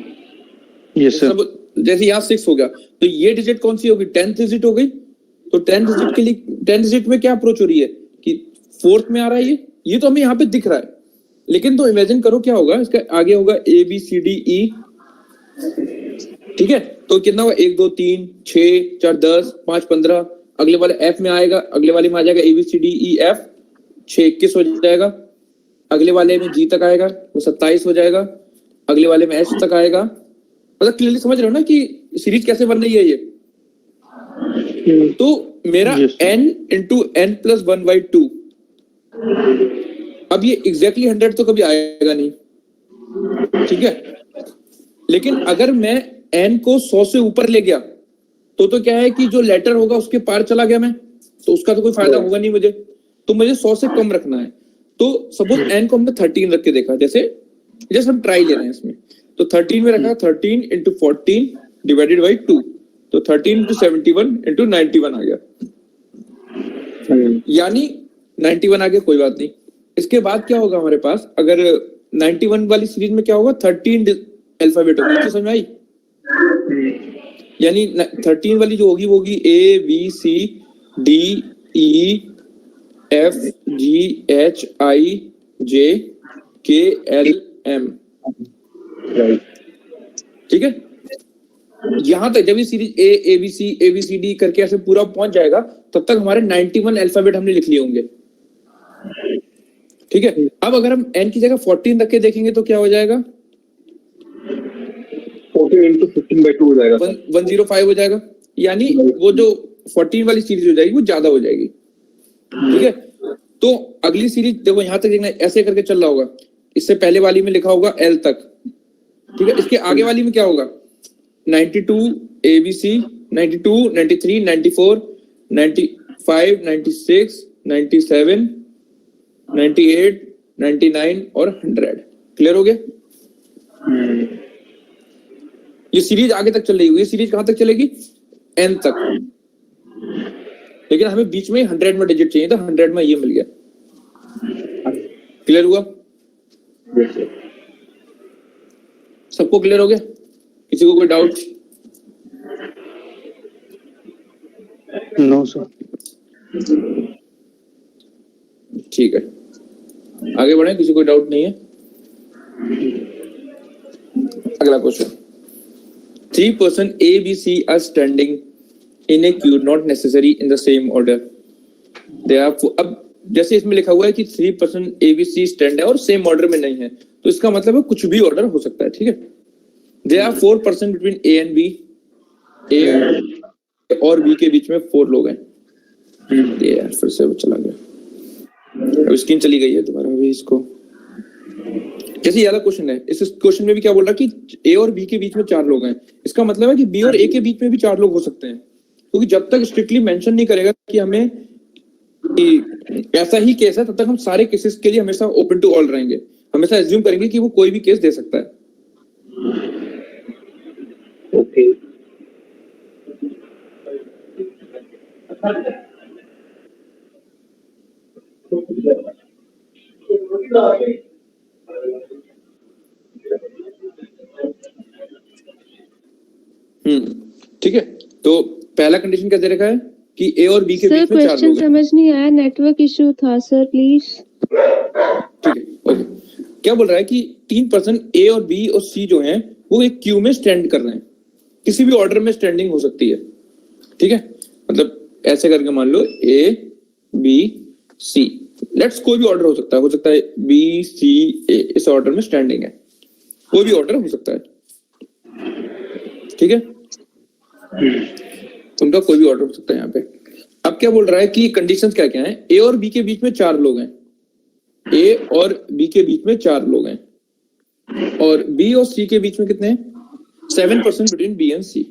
Yes sir. सब जैसे यहाँ 6 हो गया तो ये डिजिट कौन सी होगी? 10th डिजिट हो गई। तो 10th डिजिट के लिए 10th डिजिट में क्या अप्रोच हो रही है कि 4th में आ रहा है ये तो हमें यहाँ पे दिख रहा है, लेकिन तो इमेजिन करो क्या होगा, इसका आगे होगा ए बी सी डी ई, ठीक है? तो कितना होगा? 1 2 3 6 4 10 5 15, अगले वाले एफ में आएगा, अगले वाले में आ जाएगा A B C D E F, 6 21 हो जाएगा, अगले वाले में जी तक आएगा वो 27 हो जाएगा, अगले वाले में एच तक आएगा। मतलब क्लियरली समझ रहे हो ना कि सीरीज कैसे बन रही है ये? तो मेरा Yes. n into n plus 1/2, अब ये एग्जैक्टली 100 तो कभी आएगा नहीं, ठीक है? लेकिन अगर मैं n को 100 से ऊपर ले गया तो क्या है कि जो लेटर होगा उसके पार चला गया मैं, तो उसका तो कोई फायदा होगा नहीं मुझे, तो मुझे 100 से कम रखना है। तो सपोज n को हमने 13 रख के देखा, जैसे हम ट्राई ले रहे हैं इसमें, तो 13 में रखा 13 इंटू 14 डिवाइडेड बाई 2, तो 13 इंटू 71 इंटू 91 आ गया, यानी 91 आ गया, कोई बात नहीं। इसके बाद क्या होगा हमारे पास? अगर 91 वाली सीरीज में क्या होगा? 13 अल्फाबेट होगी, समझ में आई? यानी 13 वाली जो होगी वो होगी A B C D E F G H I J K L M, ठीक है? यहां तक जब ये series A B C D करके ऐसे पूरा पहुंच जाएगा, तब तक हमारे 91 अल्फाबेट हमने लिख लिए होंगे, ठीक है? अब अगर हम n की जगह 14 रख के देखेंगे तो क्या हो जाएगा? 14 इंटू 15/2 हो जाएगा। 105 हो जाएगा, यानी वो जो 14 वाली सीरीज हो जाएगी वो ज्यादा हो जाएगी, ठीक है? तो अगली सीरीज देखो, यहां तक देखना, ऐसे करके चल रहा होगा, इससे पहले वाली में लिखा होगा L तक, ठीक है? इसके आगे वाली में क्या होगा? 92 ABC, 92 93 94 95 96 97 98 99 और 100। क्लियर हो गया? ये सीरीज आगे तक चल रही होगी। ये सीरीज कहां तक चलेगी? n तक, लेकिन हमें बीच में 100 में डिजिट चाहिए था, 100 में ये मिल गया। क्लियर हुआ? सबको क्लियर हो गया? किसी को कोई डाउट? No sir. ठीक है, आगे बढ़े, किसी को डाउट नहीं है? अगला question, 3 person A, B, C are standing in a queue, not necessary in the same order. They are, अब जैसे इसमें लिखा हुआ है कि 3 person A, B, C stand है और सेम ऑर्डर में नहीं है, तो इसका मतलब है कुछ भी ऑर्डर हो सकता है, ठीक है? There are 4 person between A and B. A और B के बीच में 4 लोग हैं। ये यार फिर से वो चला गया, अब स्क्रीन चली गई है दोबारा अभी इसको। जैसे ये वाला क्वेश्चन है, इस क्वेश्चन में भी क्या बोल रहा है कि ए और बी के बीच में 4 लोग हैं, इसका मतलब है कि बी और ए के बीच में भी 4 लोग हो सकते हैं, क्योंकि जब तक स्ट्रिक्टली मेंशन नहीं करेगा कि हमें ऐसा ही केस है, तब तक हम सारे केसेस के लिए हमेशा ओपन टू ऑल रहेंगे, हमेशा एज्यूम करेंगे कि वो कोई भी केस दे सकता है। ओके। ठीक है, तो पहला कंडीशन क्या दे रखा है कि ए और बी के सर बीच में 4 क्वेश्चन लोग हैं। समझ नहीं आया, नेटवर्क इशू था सर, प्लीज। ठीक है, ओके। क्या बोल रहा है कि 3 पर्सन ए और बी और सी जो हैं वो एक क्यू में स्टैंड कर रहे हैं, किसी भी ऑर्डर में स्टैंडिंग हो सकती है, ठीक है? मतलब ऐसे करके मान लो ए बी सी, लेट्स कोई भी ऑर्डर हो सकता है बी सी ए, इस ऑर्डर में स्टैंडिंग है, कोई भी ऑर्डर हो सकता है, ठीक है? उनका कोई भी ऑर्डर हो सकता है यहाँ पे। अब क्या बोल रहा है कि कंडीशंस क्या क्या हैं? ए और बी के बीच में 4 लोग हैं, ए और बी के बीच में 4 लोग हैं, और बी और सी के बीच में कितने हैं? 7 person between B and C.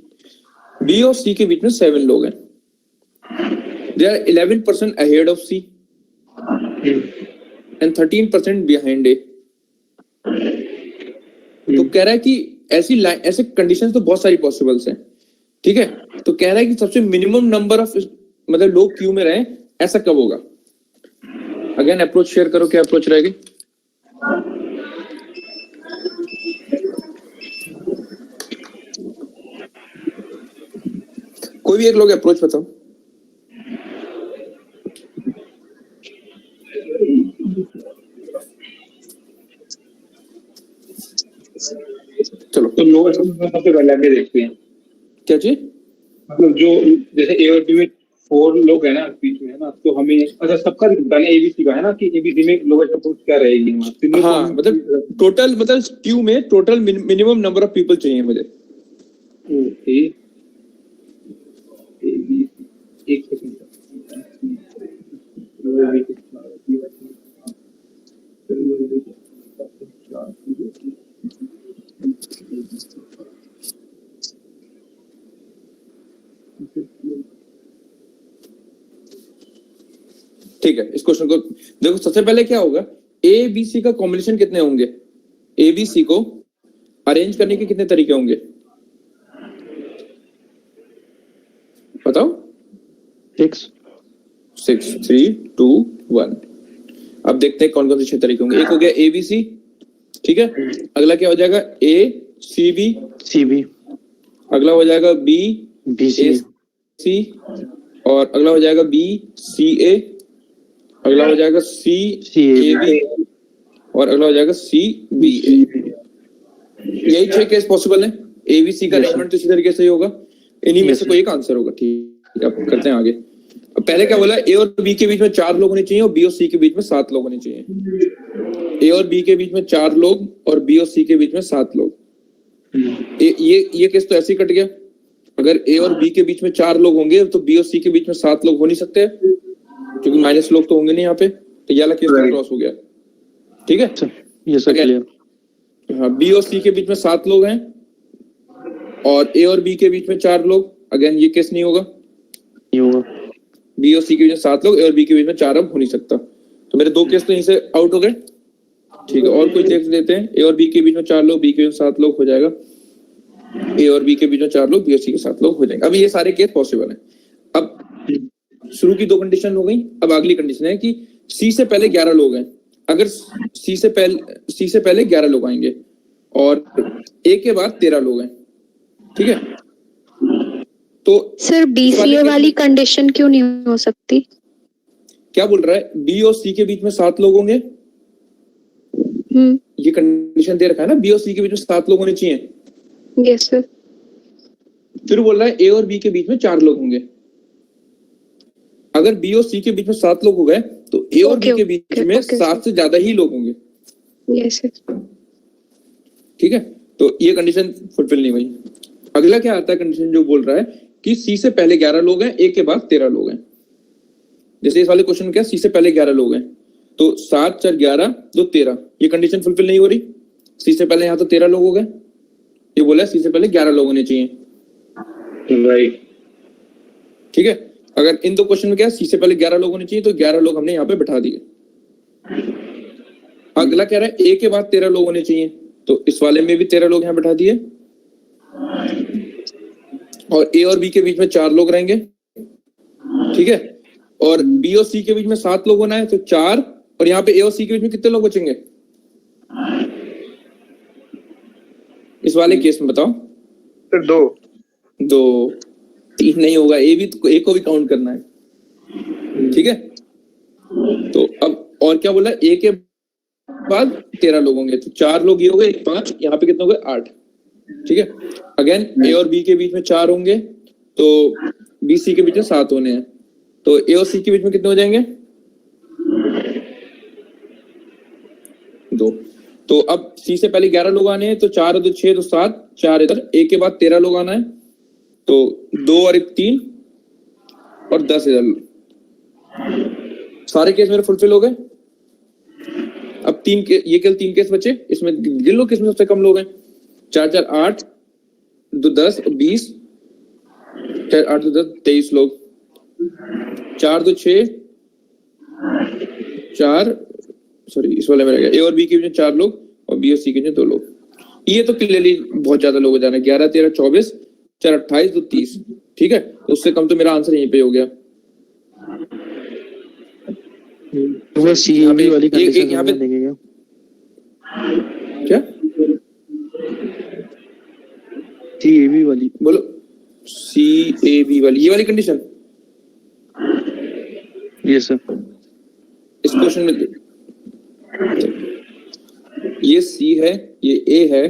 B और सी के बीच में 7 लोग हैं। They are 11 person ahead of C and 13% behind A. तो कह रहा है कि ऐसे कंडीशंस तो बहुत सारी पॉसिबल्स हैं, ठीक है? तो कह रहा है कि सबसे मिनिमम नंबर ऑफ मतलब लोग क्यू में रहे, ऐसा कब होगा? अगेन अप्रोच शेयर करो, क्या अप्रोच रहेगी? भी एक लोग अप्रोच बताओ। चलो तो लोअर सबसे पहले आगे देखते हैं। क्या चीज? मतलब जो जैसे ए और बी में 4 लोग है ना बीच में, है ना, तो हमें अच्छा सबका बताना एबीसी का है ना, कि एबीसी में लोअर सपोर्ट क्या रहेगी वहाँ तीनों हाँ को- मतलब टोटल, मतलब क्यू में total minimum number of people चाहिए मुझे। ओके एबीसी, एक सेकंड ठीक है, इस क्वेश्चन को देखो। सबसे पहले क्या होगा, ए बी सी का कॉम्बिनेशन कितने होंगे? ए बी सी को अरेंज करने के कितने तरीके होंगे बताओ? 6 6 3 2 1। अब देखते हैं कौन कौन से 6 तरीके होंगे। एक हो गया ए बी सी, ठीक है। अगला क्या हो जाएगा? ए सी बी। CB अगला हो जाएगा बी BC ए सी। और अगला हो जाएगा बी सी ए। अगला हो जाएगा सी ए बी। और अगला हो जाएगा सी बी ए। यही 6 केस पॉसिबल है। एबीसी का अरेंजमेंट तो इसी तरीके से ही होगा। इन्हीं में से कोई एक आंसर होगा। ठीक है, अब करते हैं आगे। अब पहले क्या बोला? ए और बी के बीच में 4 लोग होने चाहिए और बी और सी के बीच में 7 लोग होने चाहिए। ए और बी के बीच में 4 लोग और बी और सी के बीच में 7 लोग। ये केस तो ऐसे ही कट गया। अगर ए और बी के बीच में 4 लोग होंगे तो बी और सी के बीच में 7 लोग हो नहीं सकते, क्योंकि माइनस लोग तो होंगे नहीं यहाँ पे। तो ये वाला केस क्रॉस हो गया। ठीक है, ये सब क्लियर। हाँ, बी और सी के बीच में 7 लोग हैं और ए और बी के बीच में 4 लोग। अगेन ये केस नहीं होगा। नहीं होगा। बी और सी के बीच में 7 लोग, ए और बी के बीच में 4 अब हो नहीं सकता। तो मेरे 2 केस तो यहीं से आउट हो गए। ठीक है, और कोई देख लेते हैं। ए और बी के बीच में 4 लोग, बी के बीच में 7 लोग हो जाएगा। ए और बी के बीच में 4 लोग, बी और सी के 7 लोग हो जाएंगे। अब ये सारे केस पॉसिबल है। अब शुरू की 2 कंडीशन हो गई। अब अगली कंडीशन है कि सी से पहले 11 लोग हैं। अगर सी से पहले 11 लोग आएंगे और ए के बाद 13 लोग हैं, ठीक है, तो सर BCA वाली कंडीशन क्यों नहीं हो सकती? क्या बोल रहा है? बी और सी के बीच में 7 लोग होंगे। ये कंडीशन दे रखा है ना, बी और सी के बीच में 7 लोग होने चाहिए। Yes sir. फिर बोल रहा है ए और बी के बीच में 4 लोग होंगे। अगर बी और सी के बीच में 7 लोग हो गए तो ए और बी के बीच में 7 से ज्यादा ही लोग होंगे। Yes sir. ठीक है, तो ये कंडीशन फुलफिल नहीं हुई। अगला क्या आता है कंडीशन जो बोल रहा है कि सी से पहले 11 लोग हैं, ए के बाद 13 लोग हैं। जैसे इस वाले क्वेश्चन में क्या, सी से पहले 11 लोग हैं तो 7 4 11 2 13। ये कंडीशन फुलफिल नहीं हो रही। सी से पहले यहाँ तो 13 लोग हो गए। ये बोला सी से पहले 11 लोग होने चाहिए। राइट, ठीक है, अगर इन 2 क्वेश्चन में क्या, सी से पहले 11 लोग होने चाहिए तो 11 लोग हमने यहाँ पे बैठा दिए। अगला कह रहा है ए के बाद 13 लोग होने चाहिए, तो इस वाले में भी 13 लोग यहाँ बैठा दिए। और ए और बी के बीच में 4 लोग रहेंगे, ठीक है, और बी और सी के बीच में 7 लोग होना है तो 4, और यहाँ पे ए और सी के बीच में कितने लोग बचेंगे इस वाले केस में बताओ? सर 2 3 नहीं होगा। ए को भी काउंट करना है। ठीक है, तो अब और क्या बोला? ए के बाद 13 लोग होंगे तो 4 लोग ये हो गए, 5, यहाँ पे कितने हो गए? 8। ठीक है, अगेन ए और बी के बीच में 4 होंगे तो बी सी के बीच में 7 होने हैं, तो ए और सी के बीच में कितने हो जाएंगे? 2। तो अब सी से पहले 11 लोग आने हैं तो 4 और 2 6 तो 7, 4 इधर। ए के बाद 13 लोग आना है तो 2 और 1 3 और 10 इधर। सारे केस मेरे फुलफिल हो गए। अब ये केवल 3 केस बचे। इसमें गिन लो किसमें सबसे कम लोग हैं। 4 4 8 2 10 और 20। 4 8 2 10 23 लोग। 4 2 6 4, सॉरी इस वाले में रह गया। ए और बी के बीच में 4 लोग और बी और सी के बीच में 2 लोग। ये तो क्लियरली बहुत ज्यादा लोग हो जाना है। 11 13 24 4 28 2 30। ठीक है, तो उससे कम तो मेरा आंसर यहीं पे हो गया। वो CAB वाली कंडीशन यहाँ पे देखेगा क्या? CAB वाली बोलो CAB बी वाली, ये वाली कंडीशन यस सर। इस क्वेश्चन में ये सी है, ये ए है,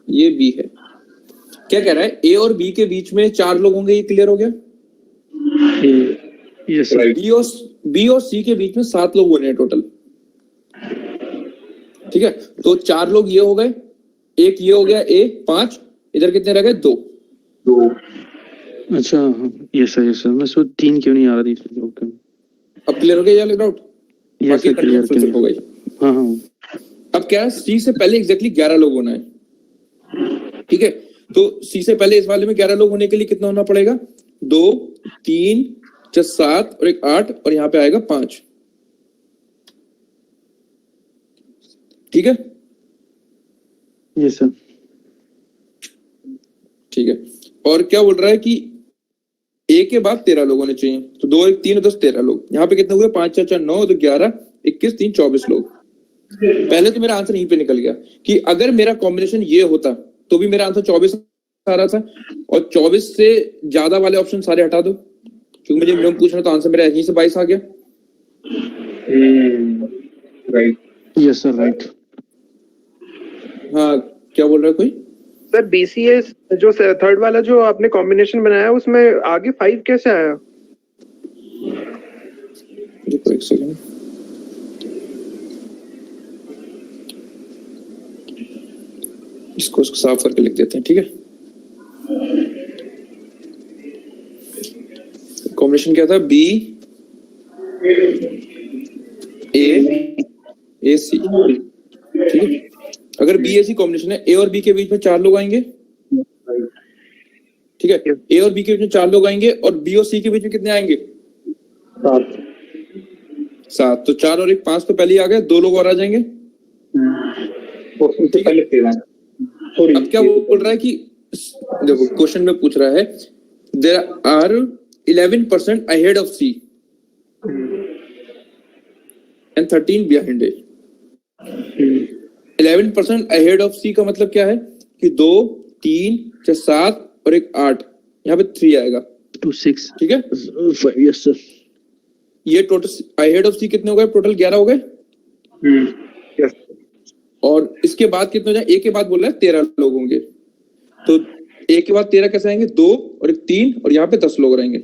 ये बी है। क्या कह रहा है? ए और बी के बीच में 4 लोग होंगे, ये क्लियर हो गया। Yes sir. बी और सी के बीच में 7 लोग होने हैं टोटल, ठीक है। तो 4 लोग ये हो गए, एक ये हो गया ए, 5, इधर कितने रह गए? 2। अच्छा यस सर। मैं सोच 3 क्यों नहीं आ रही थी। ओके अब क्लियर हो गया या डाउट? यस सर क्लियर हो गई। हाँ हाँ। अब क्या है, सी से पहले एग्जैक्टली 11 लोग होना है, ठीक है। तो सी से पहले इस वाले में 11 लोग होने के लिए कितना होना पड़ेगा? 2, 3, 7 और 1 8, और यहाँ पे आएगा 5, ठीक है। Yes sir. ठीक है। और क्या बोल रहा है कि ए के बाद 13 लोग होने चाहिए, तो 2 1 3 10 13 लोग। यहाँ पे कितने हुए? 5 4 4 9, तो 11 21 3 24 लोग। पहले तो मेरा आंसर यहीं पे निकल गया कि अगर मेरा कॉम्बिनेशन ये होता तो भी मेरा आंसर 24 आ रहा था, और 24 से ज्यादा वाले ऑप्शन सारे हटा दो, क्योंकि मुझे मिनिमम पूछना, तो आंसर मेरा यहीं से 22 आ गया। राइट। Yes sir right. हाँ, क्या बोल रहा है कोई? सर बीसीएस जो थर्ड वाला जो आपने कॉम्बिनेशन बनाया उसमें आगे 5 कैसे आया? देखो एक सेकंड, इसको साफ करके लिख देते हैं, ठीक है। कॉम्बिनेशन क्या था? बी ए सी, ठीक है। अगर बी ए सी कॉम्बिनेशन है, ए और बी के बीच में 4 लोग आएंगे, ठीक है। ए और बी के बीच में 4 लोग आएंगे, और बी और सी के बीच में कितने आएंगे? 7। तो 4 और 1 5 तो पहले ही आ गए, 2 लोग और आ जाएंगे। उससे पहले 13। अब क्या बोल रहा है कि देखो क्वेश्चन में पूछ रहा है there are 11% ahead of C and 13 behind it. 11% ahead of C का मतलब क्या है कि 2 3 7 और 1 8, यहाँ पे 3 आएगा, 2 6, ठीक है। Yes sir. ये टोटल अहेड ऑफ सी कितने हो गए? टोटल 11 हो गए। यस। और इसके बाद कितने हो जाए? ए के बाद बोल रहा है 13 लोग होंगे, तो ए के बाद 13 कैसे आएंगे? 2 और 1 3, और यहाँ पे 10 लोग रहेंगे।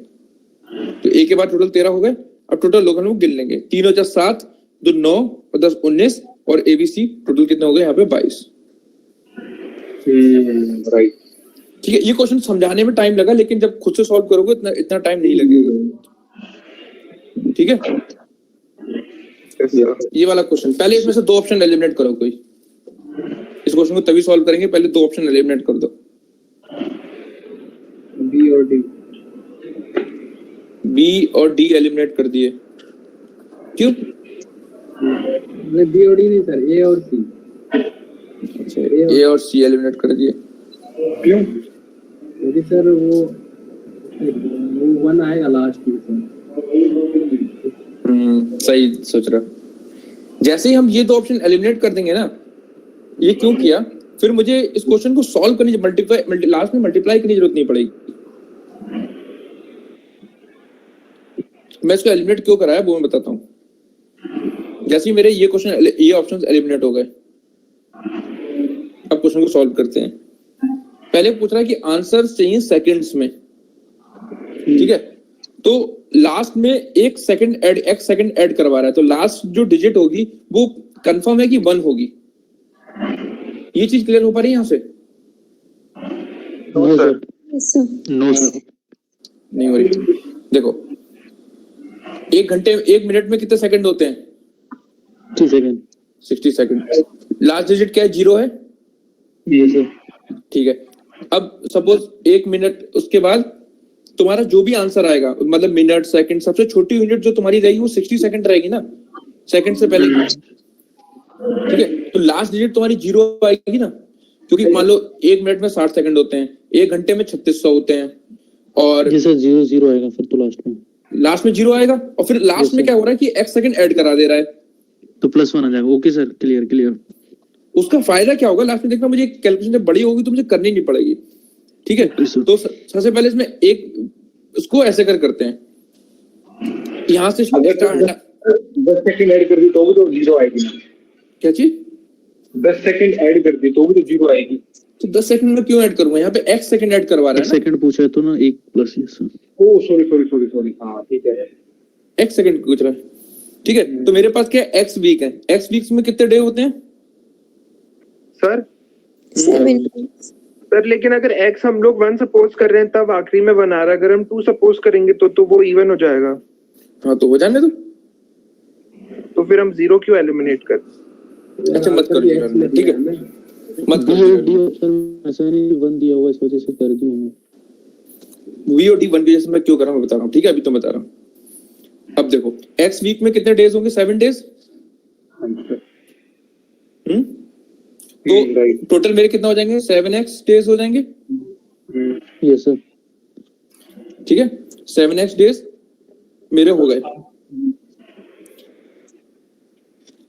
तो ए के बाद टोटल 13 हो गए। अब टोटल लोग हम लोग गिन लेंगे, 3 और 4 7, 2 9 और 10 19, और एबीसी टोटल कितने हो गए? यहाँ पे 22। राइट। ठीक है। ये क्वेश्चन समझाने में टाइम लगा, लेकिन जब खुद से सॉल्व करोगे इतना टाइम नहीं लगेगा, ठीक है। ये वाला क्वेश्चन पहले इसमें से 2 ऑप्शन एलिमिनेट करो कोई। इस क्वेश्चन को तभी सॉल्व करेंगे, पहले 2 ऑप्शन एलिमिनेट कर दो। बी और डी। बी और डी एलिमिनेट कर दिए, क्यों? बी और डी नहीं सर, ए और सी। अच्छा, ए और सी एलिमिनेट कर दिए, क्यों? क्योंकि सर वो 1 आएगा लास्ट में सर। सही सोच रहा। जैसे ही हम ये 2 ऑप्शन एलिमिनेट कर देंगे ना, ये क्यों किया, फिर मुझे इस क्वेश्चन को सॉल्व करने लास्ट में मल्टीप्लाई करने की जरूरत नहीं पड़ेगी। मैं इसको एलिमिनेट क्यों कराया वो मैं बताता हूँ। जैसे ही मेरे ये ऑप्शंस एलिमिनेट हो गए, अब क्वेश्चन को सॉल्व करते हैं। पहले पूछ रहा है कि आंसर चाहिए सेकंड्स में, ठीक है। तो लास्ट में एक सेकंड ऐड करवा रहा है, तो लास्ट जो डिजिट होगी वो कंफर्म है कि 1 होगी। ये चीज क्लियर हो पा रही है यहाँ से? No sir. नो सर, नहीं हो रही। देखो 1 मिनट में कितने सेकंड होते हैं? 2 सेकंड। 60 सेकंड। लास्ट डिजिट क्या है? 0 है। Yes sir. ठीक है। अब सपोज 1 मिनट, उसके बाद तुम्हारा जो भी आंसर आएगा, मतलब मिनट सेकंड, सबसे छोटी यूनिट जो तुम्हारी रहेगी वो 60 सेकंड रहेगी ना, सेकंड से पहले, ठीक है। तो लास्ट डिजिट तुम्हारी 0 आएगी ना, क्योंकि मान लो 1 मिनट में 60 सेकंड होते हैं, 1 घंटे में 3600 होते हैं, और जी सर 0 आएगा फिर तो लास्ट में 0 आएगा, और फिर लास्ट में क्या हो रहा है कि x सेकंड ऐड करा दे रहा है, तो +1 आ जाएगा। Okay sir, clear. उसका फायदा क्या होगा लास्ट में? देखना, मुझे कैलकुलेशन जब बड़ी होगी तो मुझे करनी नहीं पड़ेगी, ठीक है। तो सबसे पहले इसमें एक उसको ऐसे करते हैं, यहाँ से अगर 10 सेकंड ऐड कर दी तो भी तो जीरो आएगी ना। क्या चीज? 10 सेकंड ऐड कर दी तो भी तो जीरो आएगी। तो 10 सेकंड में क्यों ऐड करूंगा? यहाँ पे x सेकंड ऐड करवा रहा है ना। सेकंड पूछा है तो ना 1 प्लस ये सर। ओ सॉरी हाँ ठीक है। x सेकंड पूछ रहा है, ठीक है। तो मेरे पास क्या है? x वीक है। x वीक्स में कितने डे होते हैं सर? 7. सर लेकिन अगर x हम लोग 1 सपोज कर रहे हैं तब आखिरी में बना रहा है, अगर हम 2 सपोज करेंगे तो वो इवन हो जाएगा। हाँ तो हो जाने दो। तो फिर हम 0 क्यों एलिमिनेट कर? अच्छा मत करो जीरो, ठीक है मत डी करो। ऑप्शन ऐसा नहीं 1 दिया हुआ, इस वजह से कर दी मैंने। वीओडी 1 की जैसे मैं क्यों कर रहा हूँ बता रहा हूँ, ठीक है। अभी तो बता रहा हूँ। अब देखो x वीक में कितने डेज होंगे? 7 डेज। तो टोटल मेरे कितना हो जाएंगे? 7x डेज हो जाएंगे, यस सर। ठीक है। 7x डेज मेरे हो गए।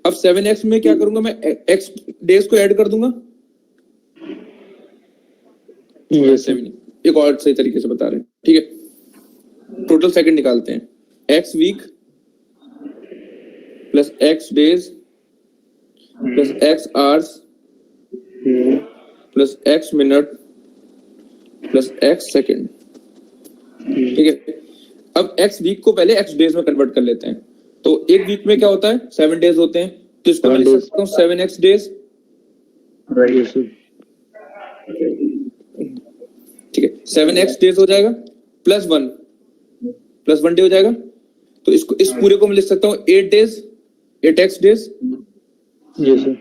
अब 7x में क्या करूंगा मैं? x डेज को ऐड कर दूंगा। ऐसे भी नहीं, एक और सही तरीके से बता रहे हैं, ठीक है। टोटल सेकंड निकालते हैं, x week plus x days plus x hours plus x minute plus x second, ठीक है। अब x वीक को पहले x डेज में कन्वर्ट कर लेते हैं। तो एक वीक में क्या होता है? 7 डेज होते हैं, तो इसको मैं लिख सकता हूँ 7x डेज, ठीक है। 7x डेज हो जाएगा प्लस 1 डे हो जाएगा। तो इसको इस पूरे को मैं लिख सकता हूँ 8 days, 8x days. Yes sir.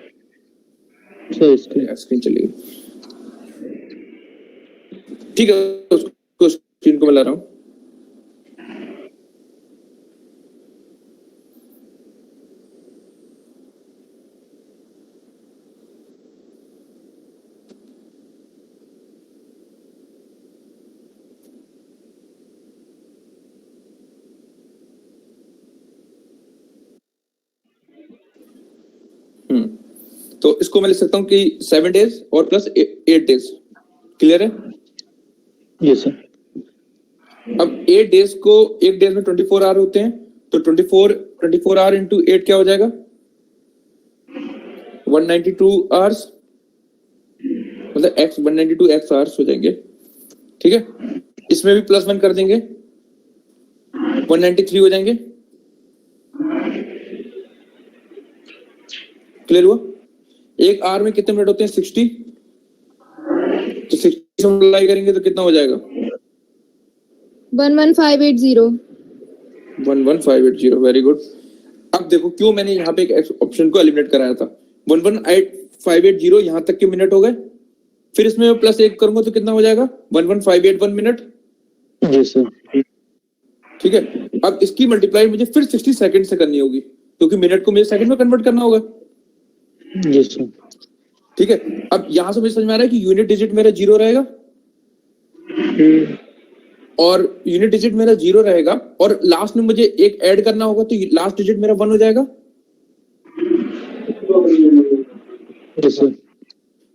Sir screen चली गई, ठीक है। उसको स्क्रीन को मैं ला रहा हूँ। तो इसको मैं लिख सकता हूँ कि 7 डेज और प्लस 8 डेज। क्लियर है? Yes sir. अब 8 डेज को, एक डेज में 24 आवर होते हैं, तो 24 आवर इंटू 8 क्या हो जाएगा? 192 आवर्स, मतलब x 192 x आवर्स हो जाएंगे, ठीक है। इसमें भी प्लस 1 कर देंगे, 193 हो जाएंगे। क्लियर हुआ? एक आवर में कितने मिनट होते हैं? 60। तो 60 से मल्टीप्लाई करेंगे तो कितना हो जाएगा? 11580। 11580, वेरी गुड। अब देखो क्यों मैंने यहाँ पे एक ऑप्शन को एलिमिनेट कराया था। 11580 यहाँ तक के मिनट हो गए, फिर इसमें मैं प्लस 1 करूंगा तो कितना हो जाएगा? 11581 मिनट, यस सर। ठीक है। अब इसकी मल्टीप्लाई मुझे फिर 60 सेकंड से करनी होगी, क्योंकि मिनट को मुझे सेकंड में कन्वर्ट करना होगा, यस सर। ठीक है। अब यहां से मुझे समझ में आ रहा है कि यूनिट डिजिट मेरा 0 रहेगा, और यूनिट डिजिट मेरा 0 रहेगा, और लास्ट में मुझे एक ऐड करना होगा, तो लास्ट डिजिट मेरा 1 हो जाएगा। Yes sir.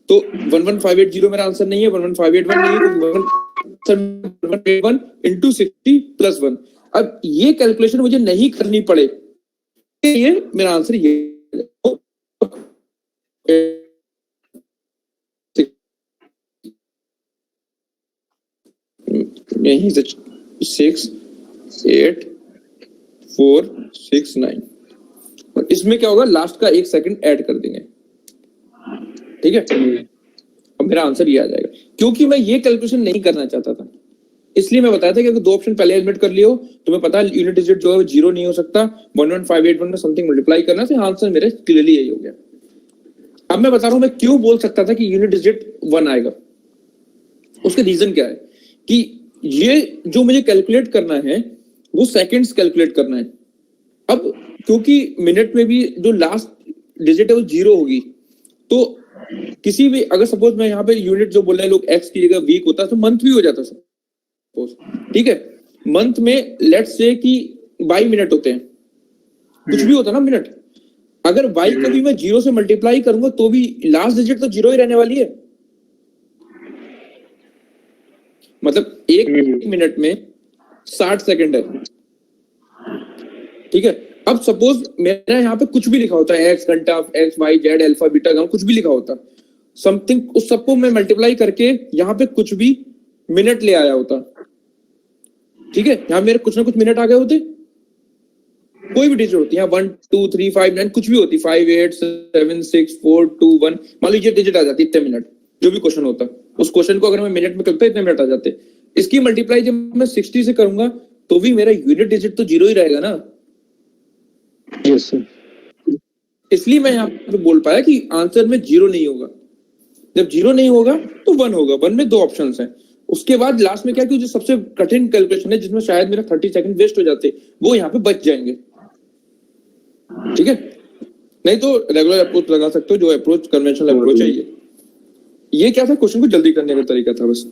तो 11580 मेरा आंसर नहीं है, 11581 नहीं है, 181 इंटू 60 प्लस 1। अब ये कैलकुलेशन मुझे नहीं करनी पड़े, ये मेरा आंसर ये यहीं से 6 8 4 6 9, और इसमें क्या होगा? लास्ट का 1 सेकंड ऐड कर देंगे, ठीक है। अब मेरा आंसर ये आ जाएगा, क्योंकि मैं ये कैलकुलेशन नहीं करना चाहता था, इसलिए मैं बताया था कि अगर 2 ऑप्शन पहले एलिमिनेट कर लियो तो मैं पता है यूनिट डिजिट जो है 0 नहीं हो सकता, 11581 में समथिंग मल्टीप्लाई करना से आंसर मेरे क्लियरली यही हो गया। अब मैं बता रहा हूं मैं क्यों बोल सकता था कि यूनिट डिजिट 1 आएगा। उसका रीजन क्या है कि ये जो मुझे कैलकुलेट करना है वो सेकंड्स कैलकुलेट करना है। अब क्योंकि मिनट में भी जो लास्ट डिजिट है वो 0 होगी, तो किसी भी, अगर सपोज मैं यहाँ पे यूनिट जो बोल रहे हैं लोग x की जगह वीक होता है तो मंथ भी हो जाता है, ठीक है। मंथ में लेट्स से कि 22 मिनट होते हैं, कुछ भी होता है ना मिनट, अगर y को भी मैं 0 से मल्टीप्लाई करूंगा तो भी लास्ट डिजिट तो 0 ही रहने वाली है। मतलब एक मिनट में 60 सेकंड है। ठीक है, अब सपोज मेरा यहाँ पे कुछ भी लिखा होता है, एक्स घंटा, X Y Z alpha beta gamma, कुछ भी लिखा होता, समथिंग, उस सबको मैं मल्टीप्लाई करके यहाँ पे कुछ भी मिनट ले आया होता। ठीक है, यहाँ मेरे कुछ ना कुछ मिनट आ गए होते, कोई भी डिजिट होती है, 1 2 3 5 9 कुछ भी होती, 5 8 7 6 4 2 1, मान लीजिए डिजिट आ जाती इतने मिनट, जो भी क्वेश्चन होता, उस क्वेश्चन को अगर मैं मिनट में करता इतने मिनट आ जाते। इसकी मल्टीप्लाई जब मैं 60 से करूंगा तो भी मेरा यूनिट डिजिट तो 0 ही रहेगा ना। Yes sir. इसलिए मैं यहाँ पे बोल पाया कि आंसर में 0 नहीं होगा। जब 0 नहीं होगा तो 1 होगा। 1 में 2 ऑप्शंस हैं। उसके बाद लास्ट में क्या, कि जो सबसे कठिन कैलकुलेशन है जिसमें शायद मेरा 30 सेकंड वेस्ट हो जाते, वो यहाँ पे बच जाएंगे। ठीक है, नहीं तो रेगुलर अप्रोच लगा सकते हो, जो अप्रोच कन्वेंशनल अप्रोच है ये क्या था, क्वेश्चन को जल्दी करने का तरीका था बस।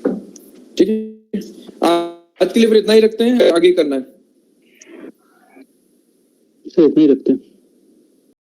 ठीक है, आज के लिए फिर इतना ही रखते हैं, आगे करना है सर इतना ही रखते हैं।